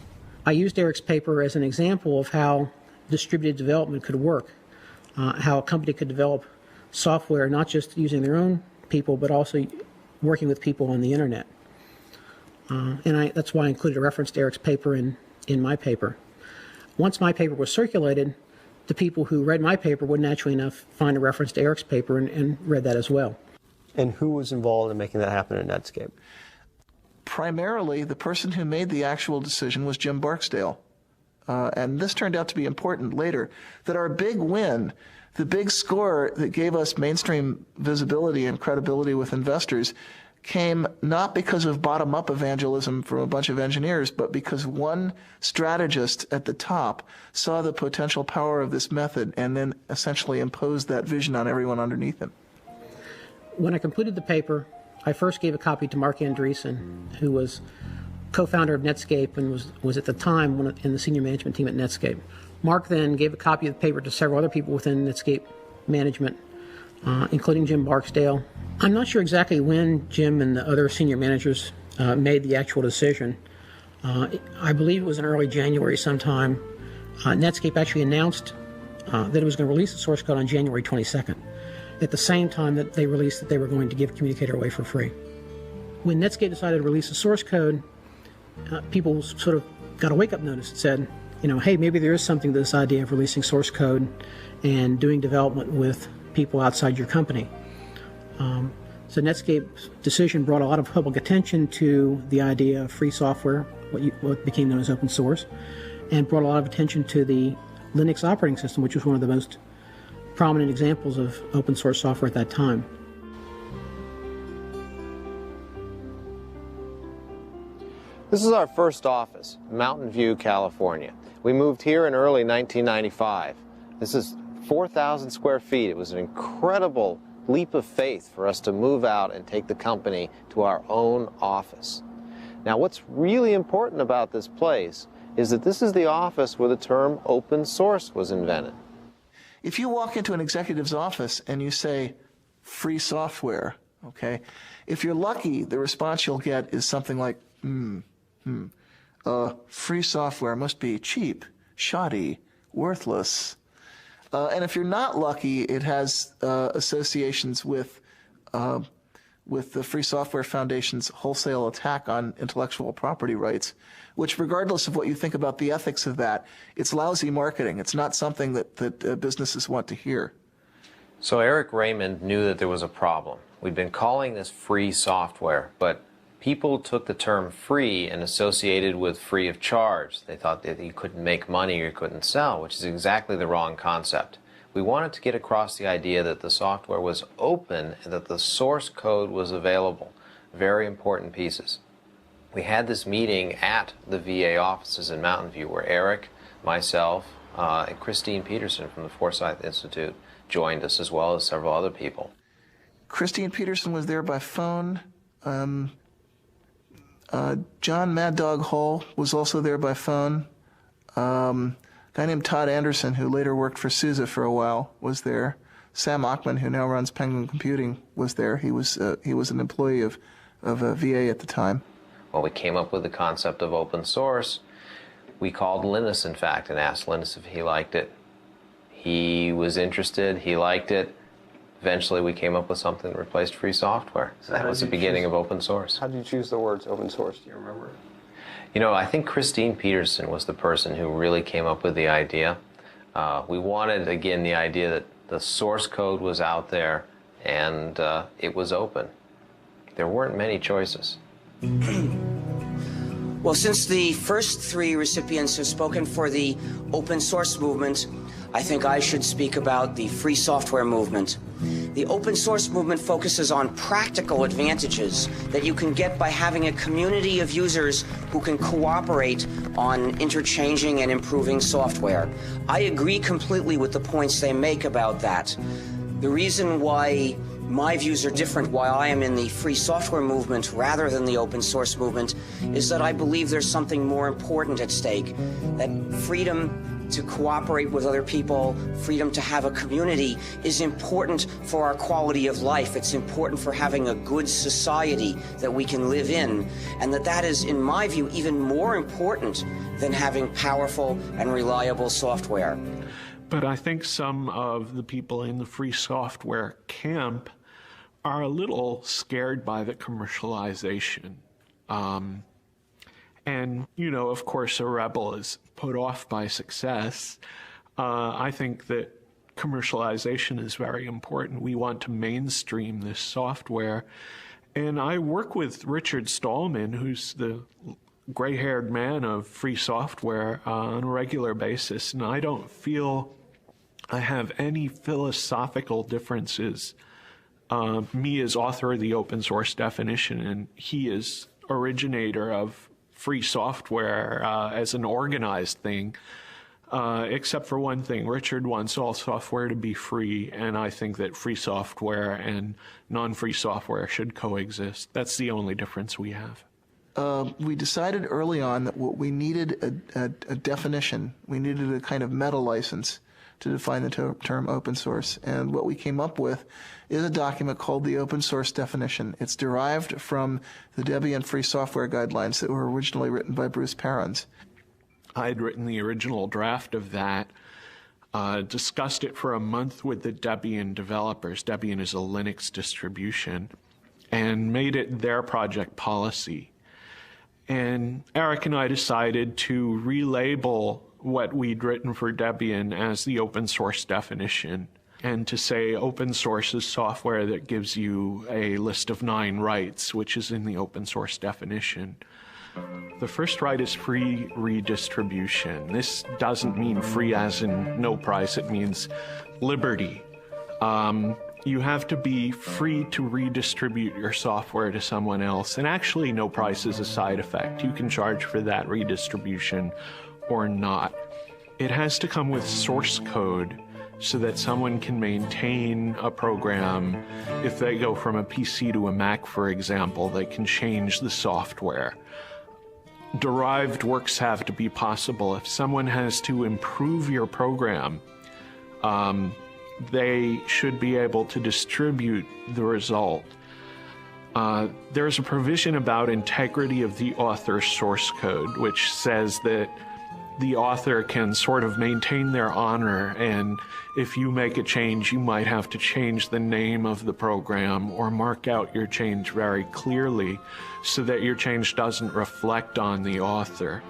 I used Eric's paper as an example of how distributed development could work, how a company could develop software not just using their own people, but also working with people on the internet. That's why I included a reference to Eric's paper in my paper. Once my paper was circulated, the people who read my paper would naturally enough find a reference to Eric's paper and read that as well.
And who was involved in making that happen at Netscape?
Primarily, the person who made the actual decision was Jim Barksdale. And this turned out to be important later, that our big win, the big score that gave us mainstream visibility and credibility with investors, came not because of bottom-up evangelism from a bunch of engineers, but because one strategist at the top saw the potential power of this method and then essentially imposed that vision on everyone underneath him.
When I completed the paper, I first gave a copy to Mark Andreessen, who was co-founder of Netscape and was at the time in the senior management team at Netscape. Mark then gave a copy of the paper to several other people within Netscape management, including Jim Barksdale. I'm not sure exactly when Jim and the other senior managers made the actual decision. I believe it was in early January sometime. Netscape actually announced that it was going to release the source code on January 22nd, at the same time that they released that they were going to give Communicator away for free. When Netscape decided to release the source code, people sort of got a wake-up notice that said, hey, maybe there is something to this idea of releasing source code and doing development with people outside your company. So Netscape's decision brought a lot of public attention to the idea of free software, what became known as open source, and brought a lot of attention to the Linux operating system, which was one of the most prominent examples of open source software at that time.
This is our first office, Mountain View, California. We moved here in early 1995. This is 4,000 square feet. It was an incredible leap of faith for us to move out and take the company to our own office. Now, what's really important about this place is that this is the office where the term open source was invented.
If you walk into an executive's office and you say, free software, okay, if you're lucky, the response you'll get is something like, free software must be cheap, shoddy, worthless. And if you're not lucky, it has associations with the Free Software Foundation's wholesale attack on intellectual property rights, which, regardless of what you think about the ethics of that, it's lousy marketing. It's not something that businesses want to hear.
So Eric Raymond knew that there was a problem. We'd been calling this free software, but people took the term free and associated with free of charge. They thought that you couldn't make money or you couldn't sell, which is exactly the wrong concept. We wanted to get across the idea that the software was open and that the source code was available. Very important pieces. We had this meeting at the VA offices in Mountain View where Eric, myself, and Christine Peterson from the Forsyth Institute joined us, as well as several other people.
Christine Peterson was there by phone. John Mad Dog Hall was also there by phone. A guy named Todd Anderson, who later worked for SUSE for a while, was there. Sam Achman, who now runs Penguin Computing, was there. He was an employee of VA at the time.
Well, we came up with the concept of open source. We called Linus, in fact, and asked Linus if he liked it. He was interested. He liked it. Eventually, we came up with something that replaced free software. So that was the beginning of open source.
How did you choose the words open source? Do you remember?
You know, I think Christine Peterson was the person who really came up with the idea. We wanted, again, the idea that the source code was out there and it was open. There weren't many choices.
Well, since the first three recipients have spoken for the open source movement, I think I should speak about the free software movement. The open source movement focuses on practical advantages that you can get by having a community of users who can cooperate on interchanging and improving software. I agree completely with the points they make about that. The reason why my views are different, why I am in the free software movement rather than the open source movement, is that I believe there's something more important at stake, that freedom to cooperate with other people, freedom to have a community is important for our quality of life. It's important for having a good society that we can live in, and that is, in my view, even more important than having powerful and reliable software.
But I think some of the people in the free software camp are a little scared by the commercialization. And, you know, of course, a rebel is put off by success. I think that commercialization is very important. We want to mainstream this software. And I work with Richard Stallman, who's the gray-haired man of free software, on a regular basis. And I don't feel I have any philosophical differences. Me as author of the open source definition, and he is originator of free software as an organized thing, except for one thing. Richard wants all software to be free, and I think that free software and non-free software should coexist. That's the only difference we have.
We decided early on that what we needed a definition. We needed a kind of meta license to define the term open source. And what we came up with is a document called the Open Source Definition. It's derived from the Debian Free Software Guidelines that were originally written by Bruce Perens.
I had written the original draft of that, discussed it for a month with the Debian developers. Debian is a Linux distribution, and made it their project policy. And Eric and I decided to relabel what we'd written for Debian as the open source definition, and to say open source is software that gives you a list of 9 rights, which is in the open source definition. The first right is free redistribution. This doesn't mean free as in no price, it means liberty. You have to be free to redistribute your software to someone else, and actually no price is a side effect. You can charge for that redistribution or not. It has to come with source code so that someone can maintain a program. If they go from a PC to a Mac, for example, they can change the software. Derived works have to be possible. If someone has to improve your program, they should be able to distribute the result. There's a provision about integrity of the author's source code, which says that the author can sort of maintain their honor, and if you make a change, you might have to change the name of the program or mark out your change very clearly so that your change doesn't reflect on the author.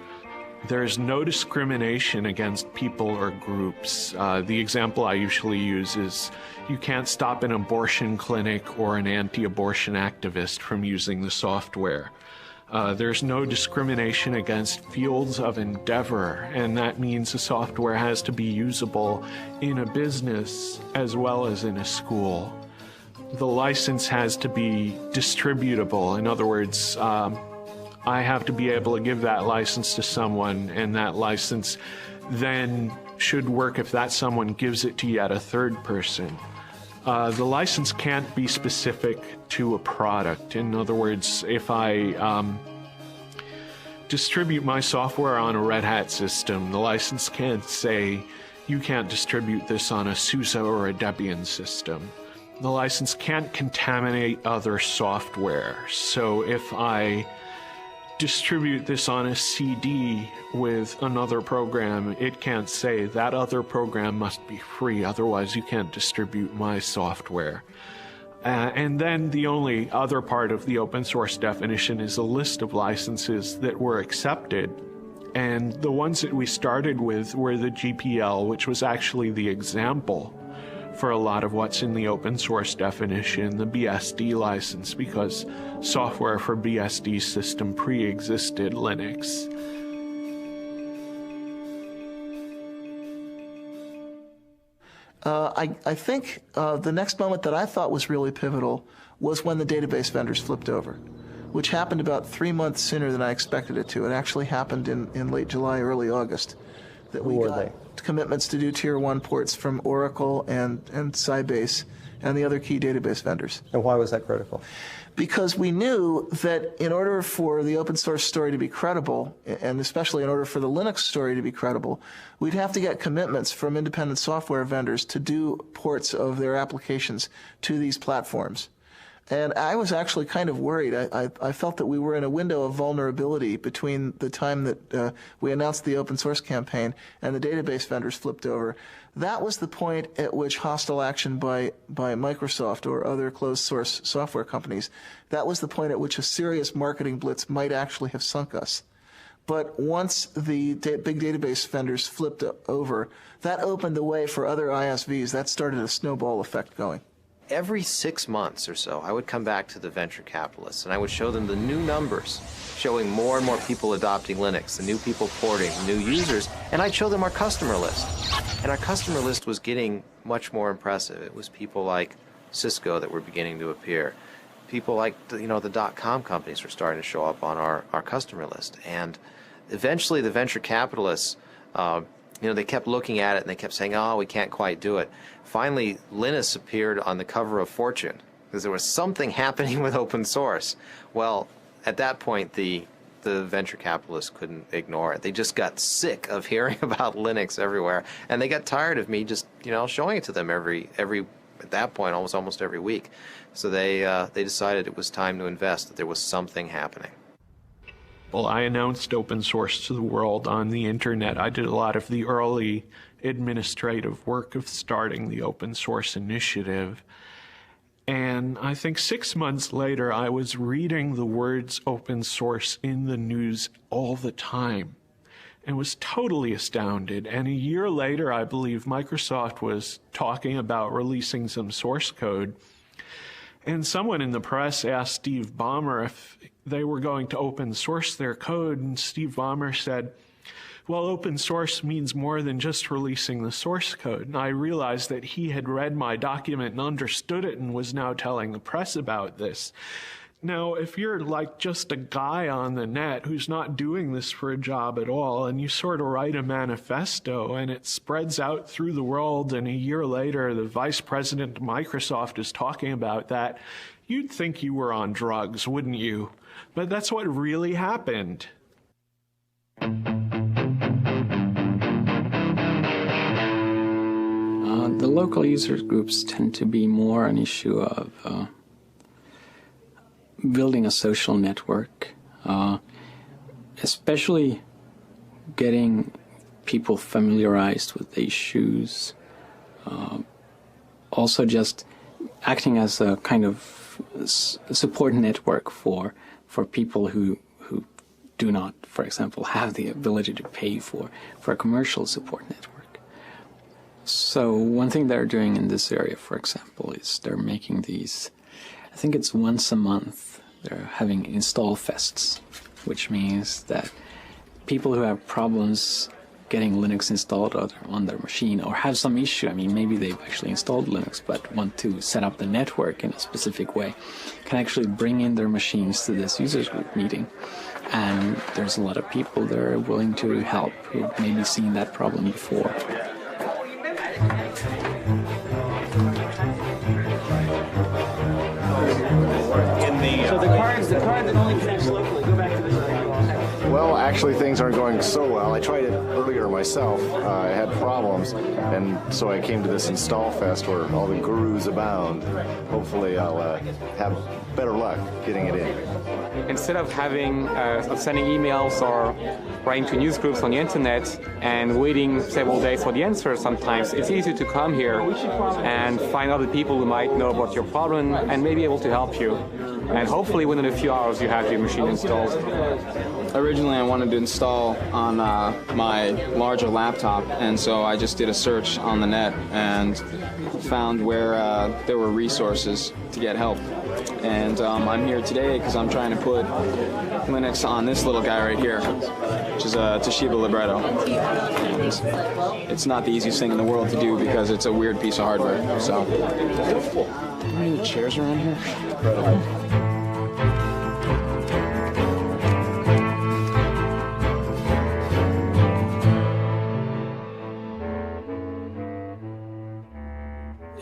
There's no discrimination against people or groups. The example I usually use is you can't stop an abortion clinic or an anti-abortion activist from using the software. There's no discrimination against fields of endeavor, and that means the software has to be usable in a business as well as in a school. The license has to be distributable. In other words, I have to be able to give that license to someone, and that license then should work if that someone gives it to yet a third person. The license can't be specific to a product. In other words, if I distribute my software on a Red Hat system, the license can't say, you can't distribute this on a SUSE or a Debian system. The license can't contaminate other software. So if I distribute this on a CD with another program, it can't say that other program must be free, otherwise you can't distribute my software. And then the only other part of the open source definition is a list of licenses that were accepted. And the ones that we started with were the GPL, which was actually the example for a lot of what's in the open source definition, the BSD license, because software for BSD system pre-existed Linux.
I think the next moment that I thought was really pivotal was when the database vendors flipped over, which happened about 3 months sooner than I expected it to. It actually happened in late July, early August, that we got commitments to do Tier 1 ports from Oracle and Sybase and the other key database vendors.
And why was that critical?
Because we knew that in order for the open source story to be credible, and especially in order for the Linux story to be credible, we'd have to get commitments from independent software vendors to do ports of their applications to these platforms. And I was actually kind of worried. I felt that we were in a window of vulnerability between the time that we announced the open source campaign and the database vendors flipped over. That was the point at which hostile action by Microsoft or other closed source software companies, that was the point at which a serious marketing blitz might actually have sunk us. But once the big database vendors flipped over, that opened the way for other ISVs. That started a snowball effect going.
Every 6 months or so, I would come back to the venture capitalists and I would show them the new numbers, showing more and more people adopting Linux, the new people porting, new users, and I'd show them our customer list. And our customer list was getting much more impressive. It was people like Cisco that were beginning to appear. People like, the .com companies were starting to show up on our customer list. And eventually the venture capitalists, they kept looking at it and they kept saying, oh, we can't quite do it. Finally, Linus appeared on the cover of Fortune because there was something happening with open source. Well, at that point, the the venture capitalists couldn't ignore it. They just got sick of hearing about Linux everywhere, and they got tired of me just showing it to them every at that point almost every week. So they decided it was time to invest, that there was something happening.
Well, I announced open source to the world on the internet. I did a lot of the early administrative work of starting the open source initiative. And I think 6 months later, I was reading the words open source in the news all the time and was totally astounded. And a year later, I believe Microsoft was talking about releasing some source code. And someone in the press asked Steve Ballmer if they were going to open source their code. And Steve Ballmer said, well, open source means more than just releasing the source code. And I realized that he had read my document and understood it and was now telling the press about this. Now, if you're like just a guy on the net who's not doing this for a job at all, and you sort of write a manifesto and it spreads out through the world, and a year later the vice president of Microsoft is talking about that, you'd think you were on drugs, wouldn't you? But that's what really happened.
The local user groups tend to be more an issue of building a social network, especially getting people familiarized with the issues, also just acting as a kind of support network for people who do not, for example, have the ability to pay for a commercial support network. So one thing they're doing in this area, for example, is they're making these, I think it's once a month, they're having install fests, which means that people who have problems getting Linux installed on their machine or have some issue, I mean, maybe they've actually installed Linux but want to set up the network in a specific way, can actually bring in their machines to this users group meeting. And there's a lot of people that are willing to help who've maybe seen that problem before.
So the card that only connects locally, go back to this.
Well, actually things aren't going so well. I tried it earlier myself. I had problems, and so I came to this install fest where all the gurus abound. Hopefully I'll have better luck getting it in.
Instead of sending emails or writing to news groups on the internet and waiting several days for the answer, sometimes it's easy to come here and find other people who might know about your problem and may be able to help you. And hopefully within a few hours you have your machine installed.
Originally I wanted to install on my larger laptop, and so I just did a search on the net and found where there were resources to get help. And I'm here today because I'm trying to put Linux on this little guy right here, which is a Toshiba Libretto. And it's not the easiest thing in the world to do because it's a weird piece of hardware. So, are there any chairs around here?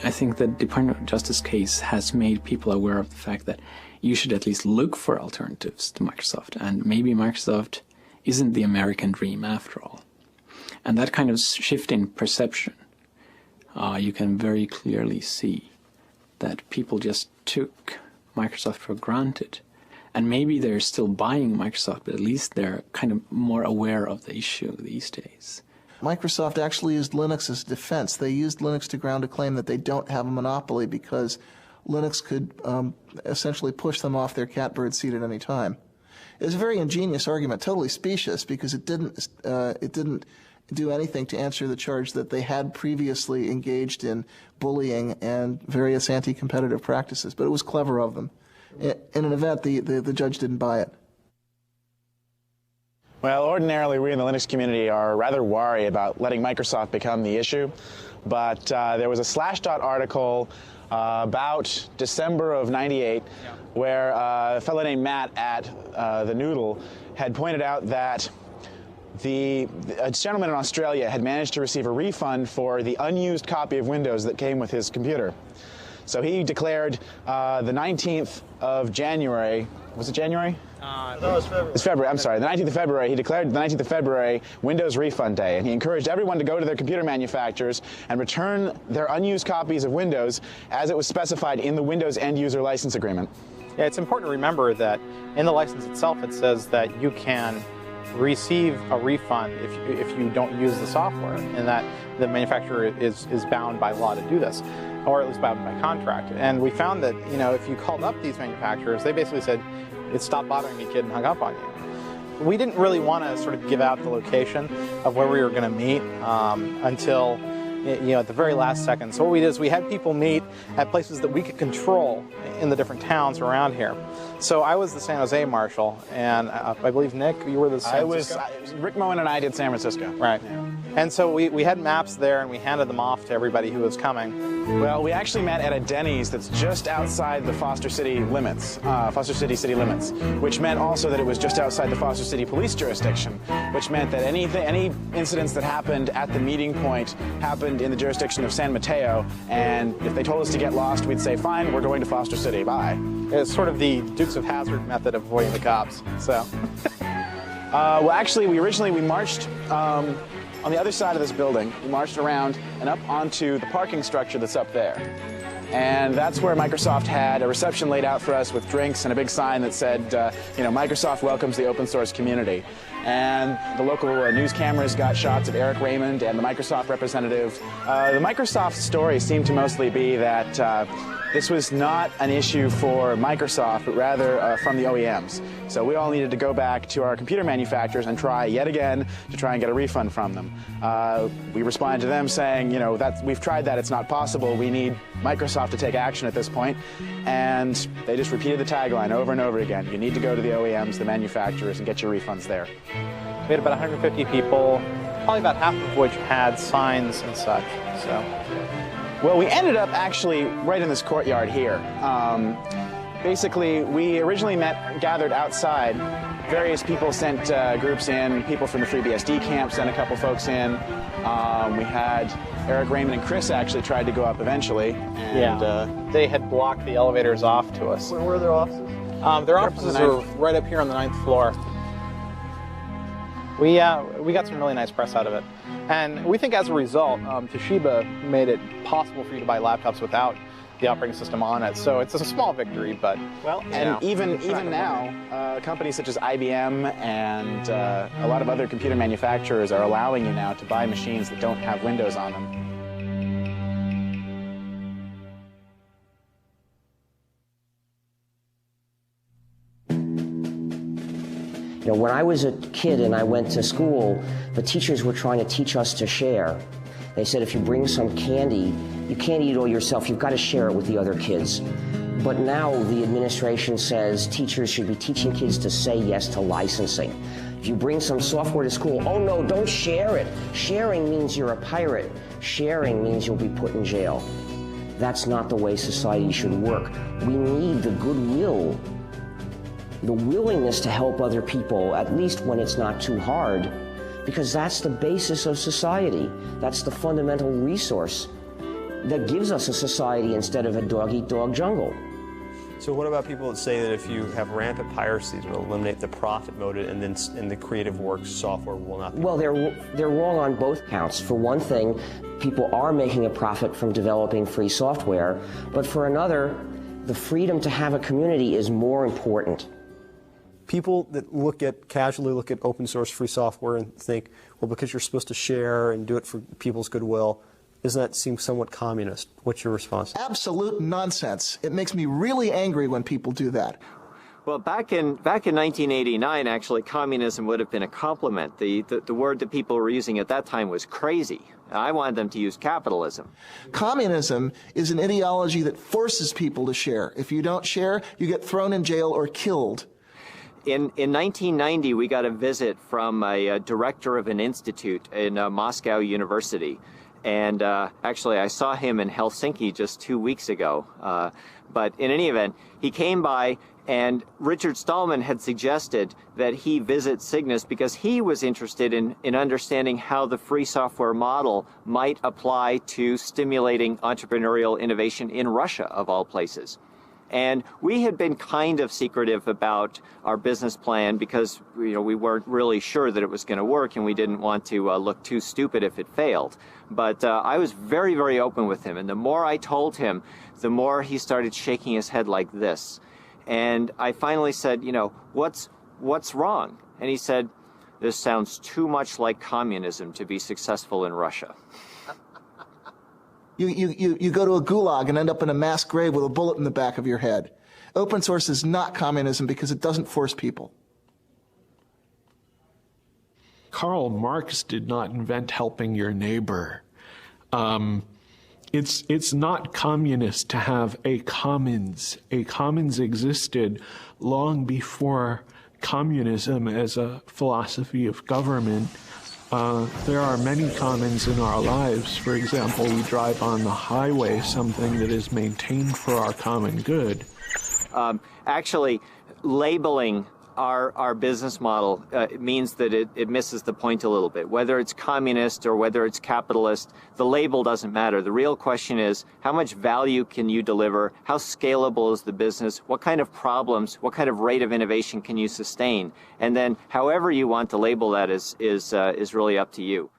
I think the Department of Justice case has made people aware of the fact that you should at least look for alternatives to Microsoft, and maybe Microsoft isn't the American dream after all. And that kind of shift in perception, you can very clearly see that people just took Microsoft for granted. And maybe they're still buying Microsoft, but at least they're kind of more aware of the issue these days.
Microsoft actually used Linux as defense. They used Linux to ground a claim that they don't have a monopoly because Linux could essentially push them off their catbird seat at any time. It was a very ingenious argument, totally specious, because it didn't do anything to answer the charge that they had previously engaged in bullying and various anti-competitive practices. But it was clever of them. In an event, the judge didn't buy it.
Well, ordinarily we in the Linux community are rather wary about letting Microsoft become the issue, but there was a Slashdot article about December of '98 where a fellow named Matt at the Noodle had pointed out that a gentleman in Australia had managed to receive a refund for the unused copy of Windows that came with his computer. So he declared the 19th of January, was it January? It's February, I'm sorry, the 19th of February, he declared the 19th of February Windows Refund Day, and he encouraged everyone to go to their computer manufacturers and return their unused copies of Windows as it was specified in the Windows End User License Agreement.
Yeah, it's important to remember that in the license itself it says that you can receive a refund if you don't use the software, and that the manufacturer is bound by law to do this, or at least bound by contract. And we found that, you know, if you called up these manufacturers, they basically said, "It's stop bothering me, kid," and hung up on you. We didn't really want to sort of give out the location of where we were going to meet until, you know, at the very last second. So what we did is we had people meet at places that we could control in the different towns around here. So I was the San Jose marshal, and I believe, Nick, you were the San Francisco?
Rick Moen and I did San Francisco.
Right. Yeah. And so we had maps there, and we handed them off to everybody who was coming.
Well, we actually met at a Denny's that's just outside the Foster City limits, Foster City city limits, which meant also that it was just outside the Foster City police jurisdiction, which meant that any incidents that happened at the meeting point happened in the jurisdiction of San Mateo, and if they told us to get lost, we'd say, fine, we're going to Foster City, bye.
It's sort of the Dukes of Hazzard method of avoiding the cops, so.
Well, actually, we marched on the other side of this building. We marched around and up onto the parking structure that's up there. And that's where Microsoft had a reception laid out for us with drinks and a big sign that said, you know, Microsoft welcomes the open source community. And the local news cameras got shots of Eric Raymond and the Microsoft representative. The Microsoft story seemed to mostly be that this was not an issue for Microsoft, but rather from the OEMs. So we all needed to go back to our computer manufacturers and try yet again to try and get a refund from them. We responded to them saying, you know, we've tried that, it's not possible. We need Microsoft to take action at this point. And they just repeated the tagline over and over again. You need to go to the OEMs, the manufacturers, and get your refunds there.
We had about 150 people, probably about half of which had signs and such, so.
Well, we ended up actually right in this courtyard here. Basically, we originally gathered outside. Various people sent groups in. People from the FreeBSD camp sent a couple folks in. We had Eric Raymond and Chris actually tried to go up eventually. And,
they had blocked the elevators off to us.
Where were their offices?
Their offices are right up here on the 9th floor. We got some really nice press out of it. And we think as a result, Toshiba made it possible for you to buy laptops without the operating system on it. So it's a small victory, but
well, and even now, companies such as IBM and a lot of other computer manufacturers are allowing you now to buy machines that don't have Windows on them.
You know, when I was a kid and I went to school, the teachers were trying to teach us to share. They said if you bring some candy, you can't eat it all yourself, you've got to share it with the other kids. But now the administration says teachers should be teaching kids to say yes to licensing. If you bring some software to school, oh no, don't share it. Sharing means you're a pirate. Sharing means you'll be put in jail. That's not the way society should work. We need the goodwill, the willingness to help other people, at least when it's not too hard, because that's the basis of society. That's the fundamental resource that gives us a society instead of a dog-eat-dog jungle.
So what about people that say that if you have rampant piracy, it will eliminate the profit motive, and then in the creative works software will not be?
Well, they're wrong on both counts. For one thing, people are making a profit from developing free software, but for another, the freedom to have a community is more important.
People that casually look at open source free software and think, well, because you're supposed to share and do it for people's goodwill, doesn't that seem somewhat communist? What's your response?
Absolute nonsense. It makes me really angry when people do that.
Well, back in 1989, actually, communism would have been a compliment. The word that people were using at that time was crazy. I wanted them to use capitalism.
Communism is an ideology that forces people to share. If you don't share, you get thrown in jail or killed.
In 1990, we got a visit from a director of an institute in Moscow University. And actually, I saw him in Helsinki just 2 weeks ago. But in any event, he came by, and Richard Stallman had suggested that he visit Cygnus because he was interested in understanding how the free software model might apply to stimulating entrepreneurial innovation in Russia, of all places. And we had been kind of secretive about our business plan because we weren't really sure that it was going to work, and we didn't want to look too stupid if it failed. But I was very, very open with him, and the more I told him, the more he started shaking his head like this. And I finally said, what's wrong? And he said, this sounds too much like communism to be successful in Russia.
You go to a gulag and end up in a mass grave with a bullet in the back of your head. Open source is not communism because it doesn't force people.
Karl Marx did not invent helping your neighbor. It's not communist to have a commons. A commons existed long before communism as a philosophy of government. There are many commons in our lives. For example, we drive on the highway, something that is maintained for our common good.
Actually, labeling our business model means that it misses the point a little bit. Whether it's communist or whether it's capitalist, the label doesn't matter. The real question is, how much value can you deliver? How scalable is the business? What kind of problems, what kind of rate of innovation can you sustain? And then however you want to label that is really up to you.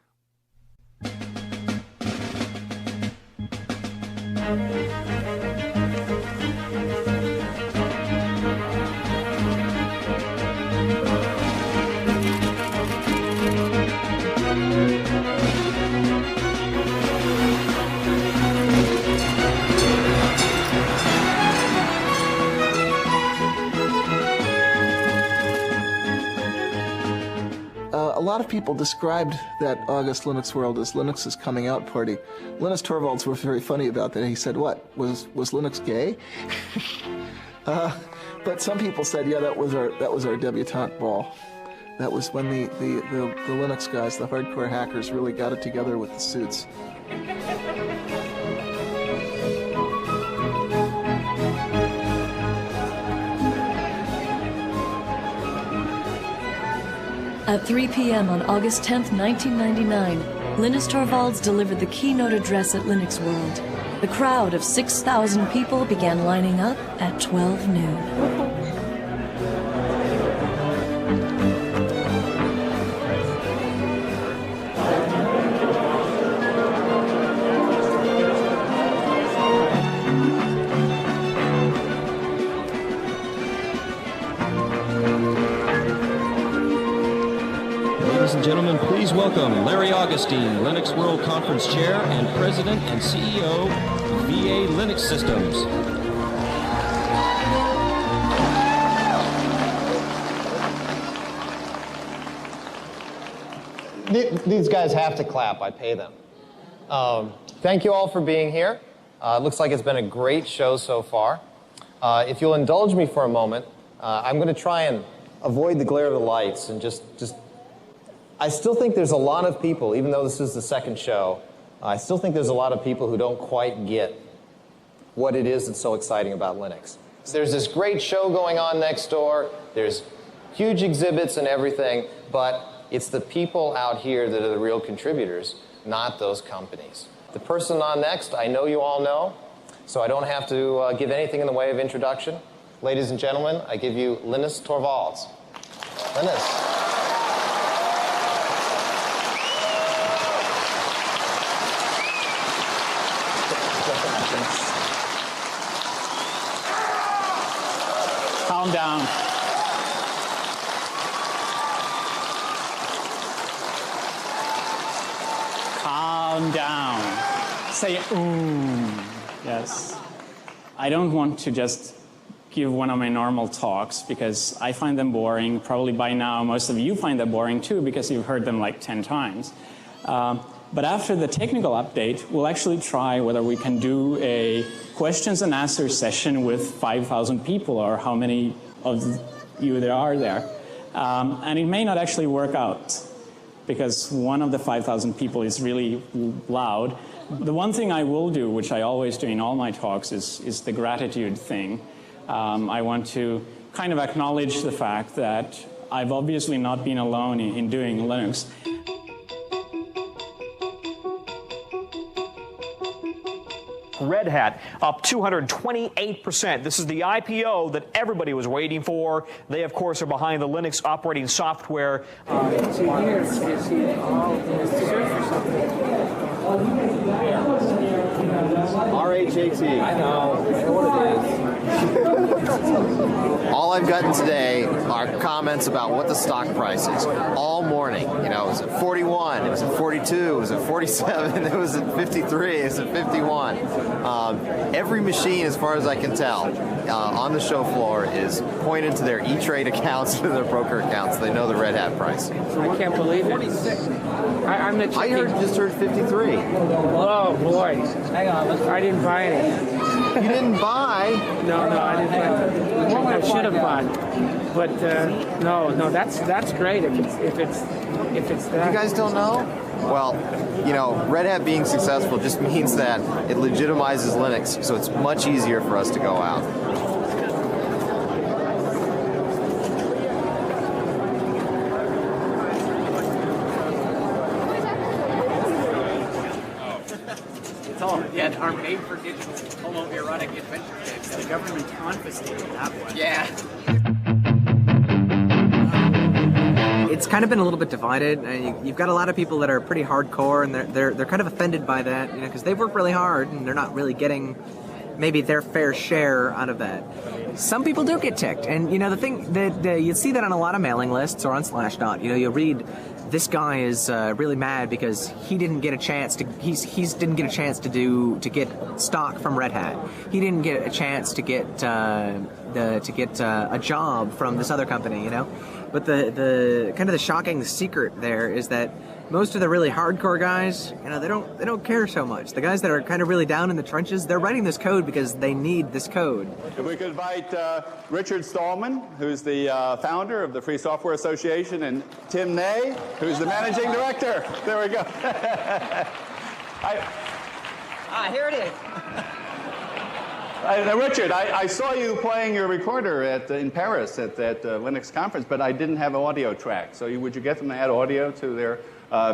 A lot of people described that August Linux World as Linux's coming out party. Linus Torvalds was very funny about that. He said, what, was Linux gay? But some people said, yeah, that was our debutante ball. That was when the Linux guys, the hardcore hackers, really got it together with the suits.
At 3 p.m. on August 10th, 1999, Linus Torvalds delivered the keynote address at Linux World. The crowd of 6,000 people began lining up at 12 noon.
Gentlemen, please welcome Larry Augustine, Linux World Conference Chair and President and CEO of VA Linux Systems.
These guys have to clap. I pay them. Thank you all for being here. It looks like it's been a great show so far. If you'll indulge me for a moment, I'm going to try and avoid the glare of the lights and just I still think there's a lot of people, even though this is the second show, I still think there's a lot of people who don't quite get what it is that's so exciting about Linux. There's this great show going on next door, there's huge exhibits and everything, but it's the people out here that are the real contributors, not those companies. The person on next, I know you all know, so I don't have to give anything in the way of introduction. Ladies and gentlemen, I give you Linus Torvalds. Linus.
Calm down. Calm down. Say ooh. Yes. I don't want to just give one of my normal talks because I find them boring. Probably by now most of you find them boring too because you've heard them like 10 times. But after the technical update, we'll actually try whether we can do a questions and answers session with 5,000 people or how many of you there are there. And it may not actually work out because one of the 5,000 people is really loud. The one thing I will do, which I always do in all my talks, is the gratitude thing. I want to kind of acknowledge the fact that I've obviously not been alone in doing Linux.
Red Hat up 228%. This is the IPO that everybody was waiting for. They, of course, are behind the Linux operating software.
So here is all the surface of it.
RHAT. I know what it is. All I've gotten today are comments about what the stock price is all morning. You know, it was at 41, it was at 42, it was at 47, it was at 53, it was at 51. Every machine, as far as I can tell, on the show floor is pointed to their E-Trade accounts, to their broker accounts. They know the Red Hat price.
I can't believe it.
I just heard 53.
Oh boy! Hang on, I didn't buy any.
You didn't buy?
No, I didn't buy. I should have bought, but no, that's great. If it's that.
You guys don't know? Well, you know, Red Hat being successful just means that it legitimizes Linux, so it's much easier for us to go out.
Yeah, our made for digital homoerotic adventure kits. The government confiscated that one. Yeah.
It's kind of been a little bit divided. You've got a lot of people that are pretty hardcore, and they're kind of offended by that, because they work really hard and they're not really getting maybe their fair share out of that. Some people do get ticked, and the thing that you see that on a lot of mailing lists or on Slashdot. You read, this guy is really mad because he didn't get a chance to didn't get a chance to get stock from Red Hat. He didn't get a chance to get a job from this other company. But the kind of the shocking secret there is that most of the really hardcore guys, they don't care so much. The guys that are kind of really down in the trenches, they're writing this code because they need this code.
If we could invite Richard Stallman, who's the founder of the Free Software Association, and Tim Ney, who's the managing director. There we go.
Here it is.
Now, Richard, I saw you playing your recorder in Paris at that Linux conference, but I didn't have an audio track. So would you get them to add audio to their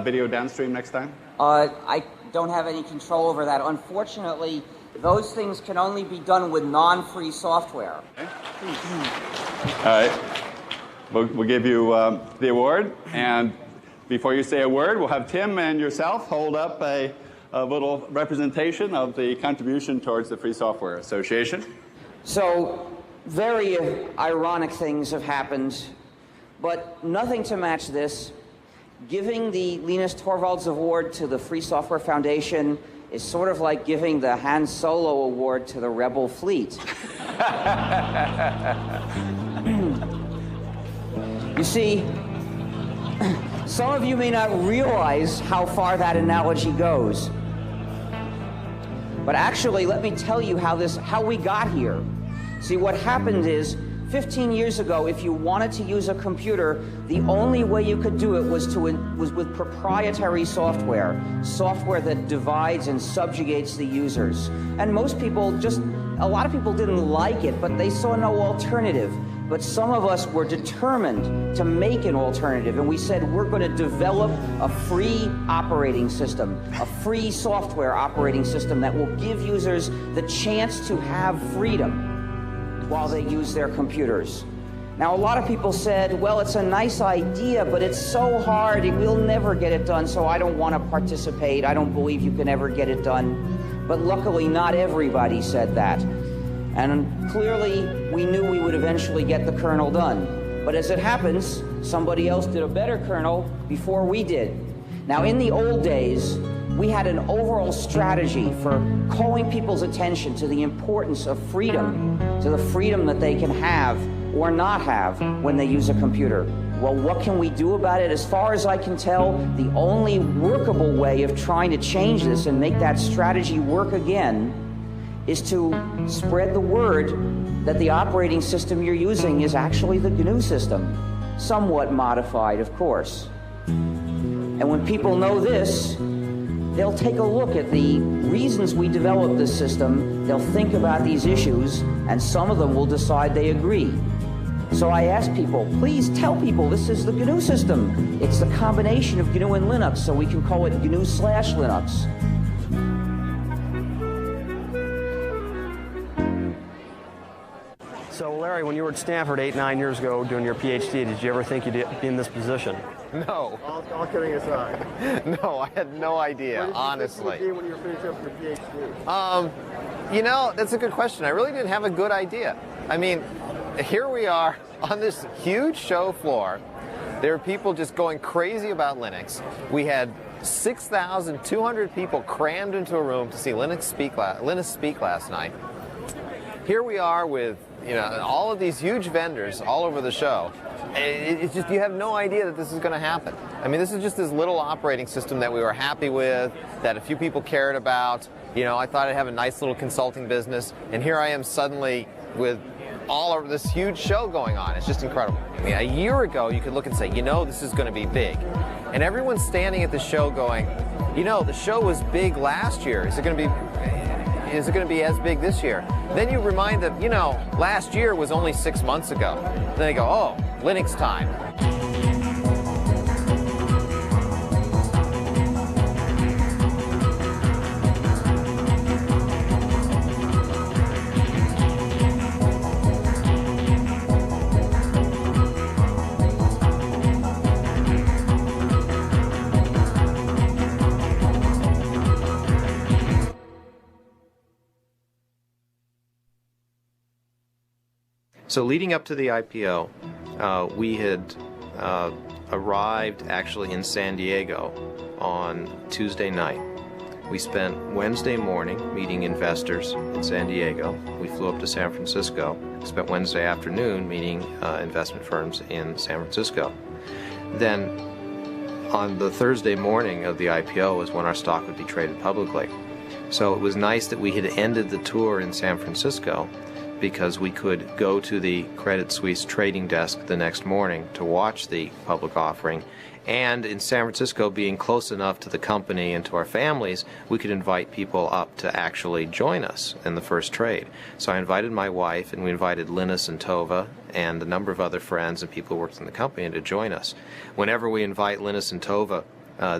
video downstream next time?
I don't have any control over that. Unfortunately, those things can only be done with non-free software.
Okay. All right. We'll give you the award. And before you say a word, we'll have Tim and yourself hold up a little representation of the contribution towards the Free Software Association.
So, very ironic things have happened, but nothing to match this. Giving the Linus Torvalds Award to the Free Software Foundation is sort of like giving the Han Solo Award to the Rebel Fleet. You see, some of you may not realize how far that analogy goes. But actually, let me tell you how we got here. See, what happened is, 15 years ago, if you wanted to use a computer, the only way you could do it was with proprietary software that divides and subjugates the users. And most people a lot of people didn't like it, but they saw no alternative. But some of us were determined to make an alternative, and we said we're going to develop a free operating system, a free software operating system that will give users the chance to have freedom while they use their computers. Now, a lot of people said, well, it's a nice idea, but it's so hard, we'll never get it done, so I don't want to participate. I don't believe you can ever get it done. But luckily, not everybody said that. And clearly, we knew we would eventually get the kernel done. But as it happens, somebody else did a better kernel before we did. Now, in the old days, we had an overall strategy for calling people's attention to the importance of freedom, to the freedom that they can have or not have when they use a computer. Well, what can we do about it? As far as I can tell, the only workable way of trying to change this and make that strategy work again is to spread the word that the operating system you're using is actually the GNU system, somewhat modified, of course. And when people know this, they'll take a look at the reasons we developed this system, they'll think about these issues, and some of them will decide they agree. So I ask people, please tell people this is the GNU system. It's the combination of GNU and Linux, so we can call it GNU/Linux.
So, Larry, when you were at Stanford 8-9 years ago doing your PhD, did you ever think you'd be in this position?
No.
All kidding aside.
No, I had no idea, honestly.
What did you think you'd be when you were finishing up your PhD?
You know, that's a good question. I really didn't have a good idea. I mean, here we are on this huge show floor. There are people just going crazy about Linux. We had 6,200 people crammed into a room to see Linux speak last night. Here we are with, you know, all of these huge vendors all over the show. It's just, you have no idea that this is going to happen. I mean, this is just this little operating system that we were happy with, that a few people cared about. You know, I thought I'd have a nice little consulting business, and here I am suddenly with all of this huge show going on. It's just incredible. I mean, a year ago, you could look and say, you know, this is going to be big. And everyone's standing at the show going, you know, the show was big last year. Is it going to be as big this year? Then you remind them, you know, last year was only 6 months ago. Then they go, oh, Linux time.
So leading up to the IPO, we had arrived actually in San Diego on Tuesday night. We spent Wednesday morning meeting investors in San Diego. We flew up to San Francisco, spent Wednesday afternoon meeting investment firms in San Francisco. Then on the Thursday morning of the IPO was when our stock would be traded publicly. So it was nice that we had ended the tour in San Francisco, because we could go to the Credit Suisse trading desk the next morning to watch the public offering. And in San Francisco, being close enough to the company and to our families, we could invite people up to actually join us in the first trade. So I invited my wife, and we invited Linus and Tova and a number of other friends and people who worked in the company to join us. Whenever we invite Linus and Tova,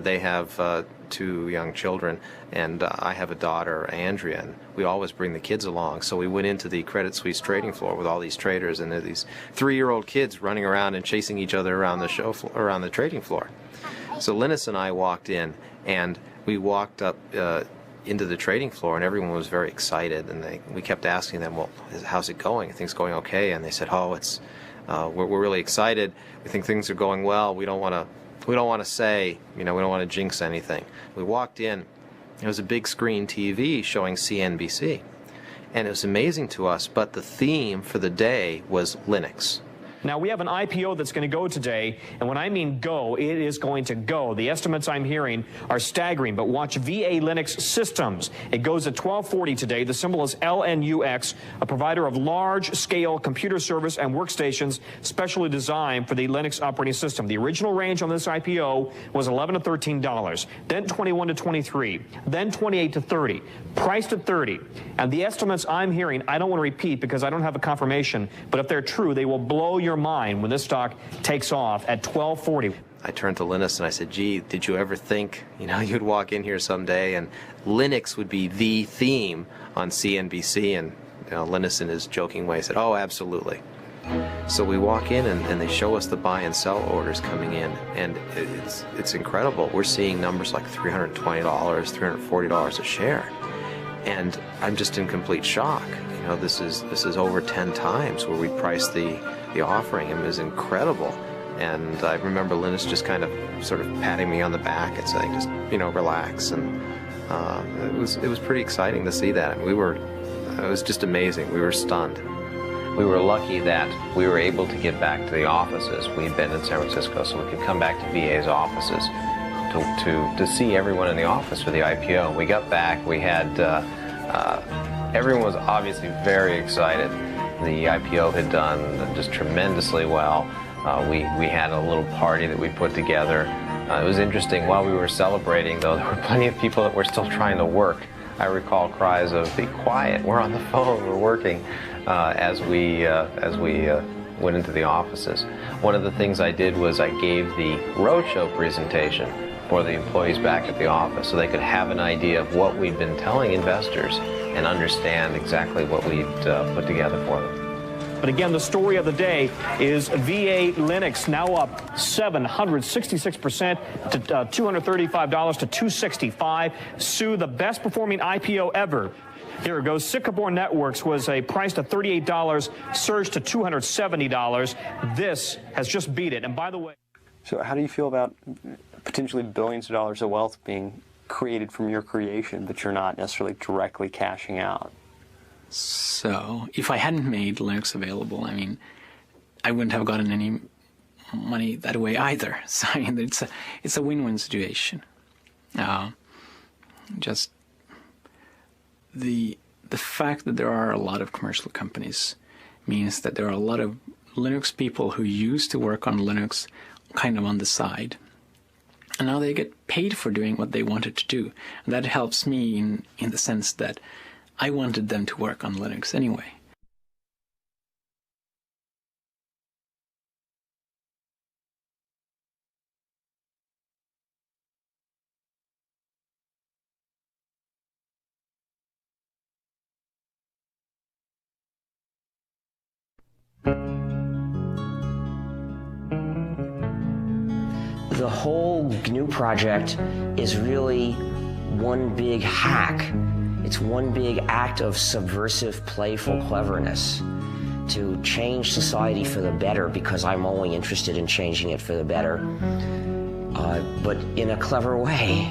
they have 2 young children, and I have a daughter, Andrea, and we always bring the kids along. So we went into the Credit Suisse trading floor with all these traders, and there are these 3-year-old kids running around and chasing each other around the show around the trading floor. So Linus and I walked in, and we walked up into the trading floor, and everyone was very excited, and we kept asking them, well, how's it going? Are things going okay? And they said, oh, it's we're really excited. We think things are going well. We don't want to say, you know, we don't want to jinx anything. We walked in, there was a big screen TV showing CNBC, and it was amazing to us, but the theme for the day was Linux.
Now, we have an IPO that's going to go today, and when I mean go, it is going to go. The estimates I'm hearing are staggering, but watch VA Linux Systems. It goes at 1240 today. The symbol is LNUX, a provider of large-scale computer service and workstations specially designed for the Linux operating system. The original range on this IPO was $11 to $13, then $21 to $23, then $28 to $30, priced at $30. And the estimates I'm hearing, I don't want to repeat because I don't have a confirmation, but if they're true, they will blow your mind when this stock takes off at 1240.
I turned to Linus and I said, gee, did you ever think, you know, you'd walk in here someday and Linux would be the theme on CNBC? And you know, Linus in his joking way said, oh, absolutely. So we walk in and they show us the buy and sell orders coming in, and it's incredible. We're seeing numbers like $320, $340 a share. And I'm just in complete shock. You know, this is over 10 times where we priced the offering, and it was incredible. And I remember Linus just kind of sort of patting me on the back and saying, just, you know, relax. And it was pretty exciting to see that. It was just amazing. We were stunned.
We were lucky that we were able to get back to the offices. We'd been in San Francisco, so we could come back to VA's offices to see everyone in the office for the IPO. We got back, we had, everyone was obviously very excited. The IPO had done just tremendously well. We had a little party that we put together. It was interesting, while we were celebrating, though, there were plenty of people that were still trying to work. I recall cries of, be quiet, we're on the phone, we're working, as we went into the offices. One of the things I did was I gave the roadshow presentation for the employees back at the office so they could have an idea of what we'd been telling investors and understand exactly what we'd put together for them.
But again, the story of the day is VA Linux now up 766% to $235 to $265. Sue, the best performing IPO ever. Here it goes. Sycamore Networks was priced at $38, surged to $270. This has just beat it. And by the way,
so how do you feel about potentially billions of dollars of wealth being created from your creation, but you're not necessarily directly cashing out?
So if I hadn't made Linux available, I mean, I wouldn't have gotten any money that way either. So I mean, it's a win-win situation. Just the fact that there are a lot of commercial companies means that there are a lot of Linux people who used to work on Linux kind of on the side. And now they get paid for doing what they wanted to do. And that helps me in the sense that I wanted them to work on Linux anyway.
The whole GNU project is really one big hack. It's one big act of subversive, playful cleverness to change society for the better, because I'm only interested in changing it for the better, but in a clever way.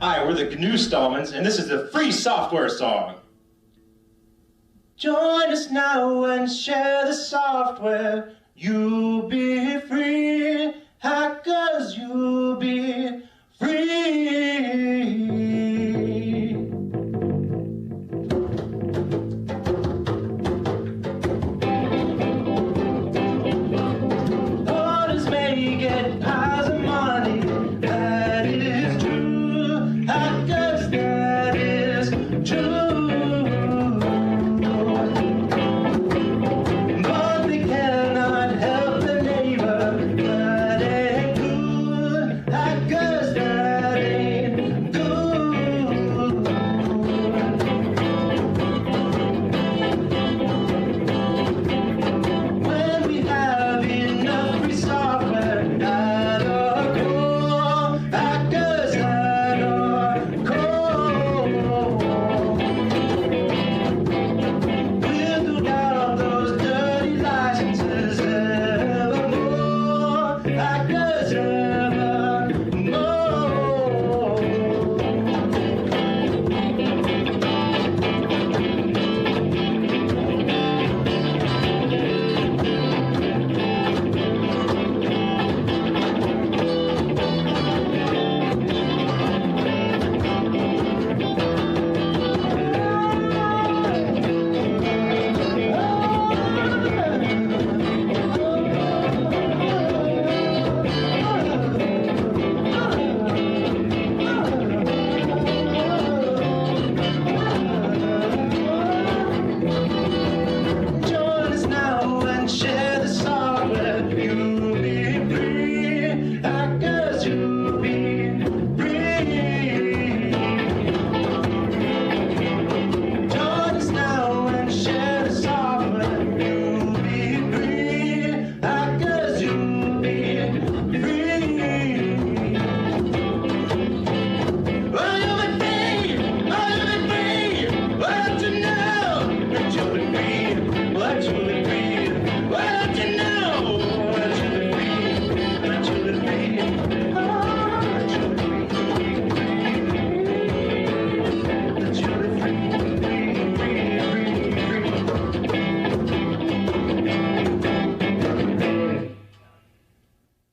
Hi, we're the GNU Stallmans, and this is the free software song. Join us now and share the software. You'll be free, hackers, you'll be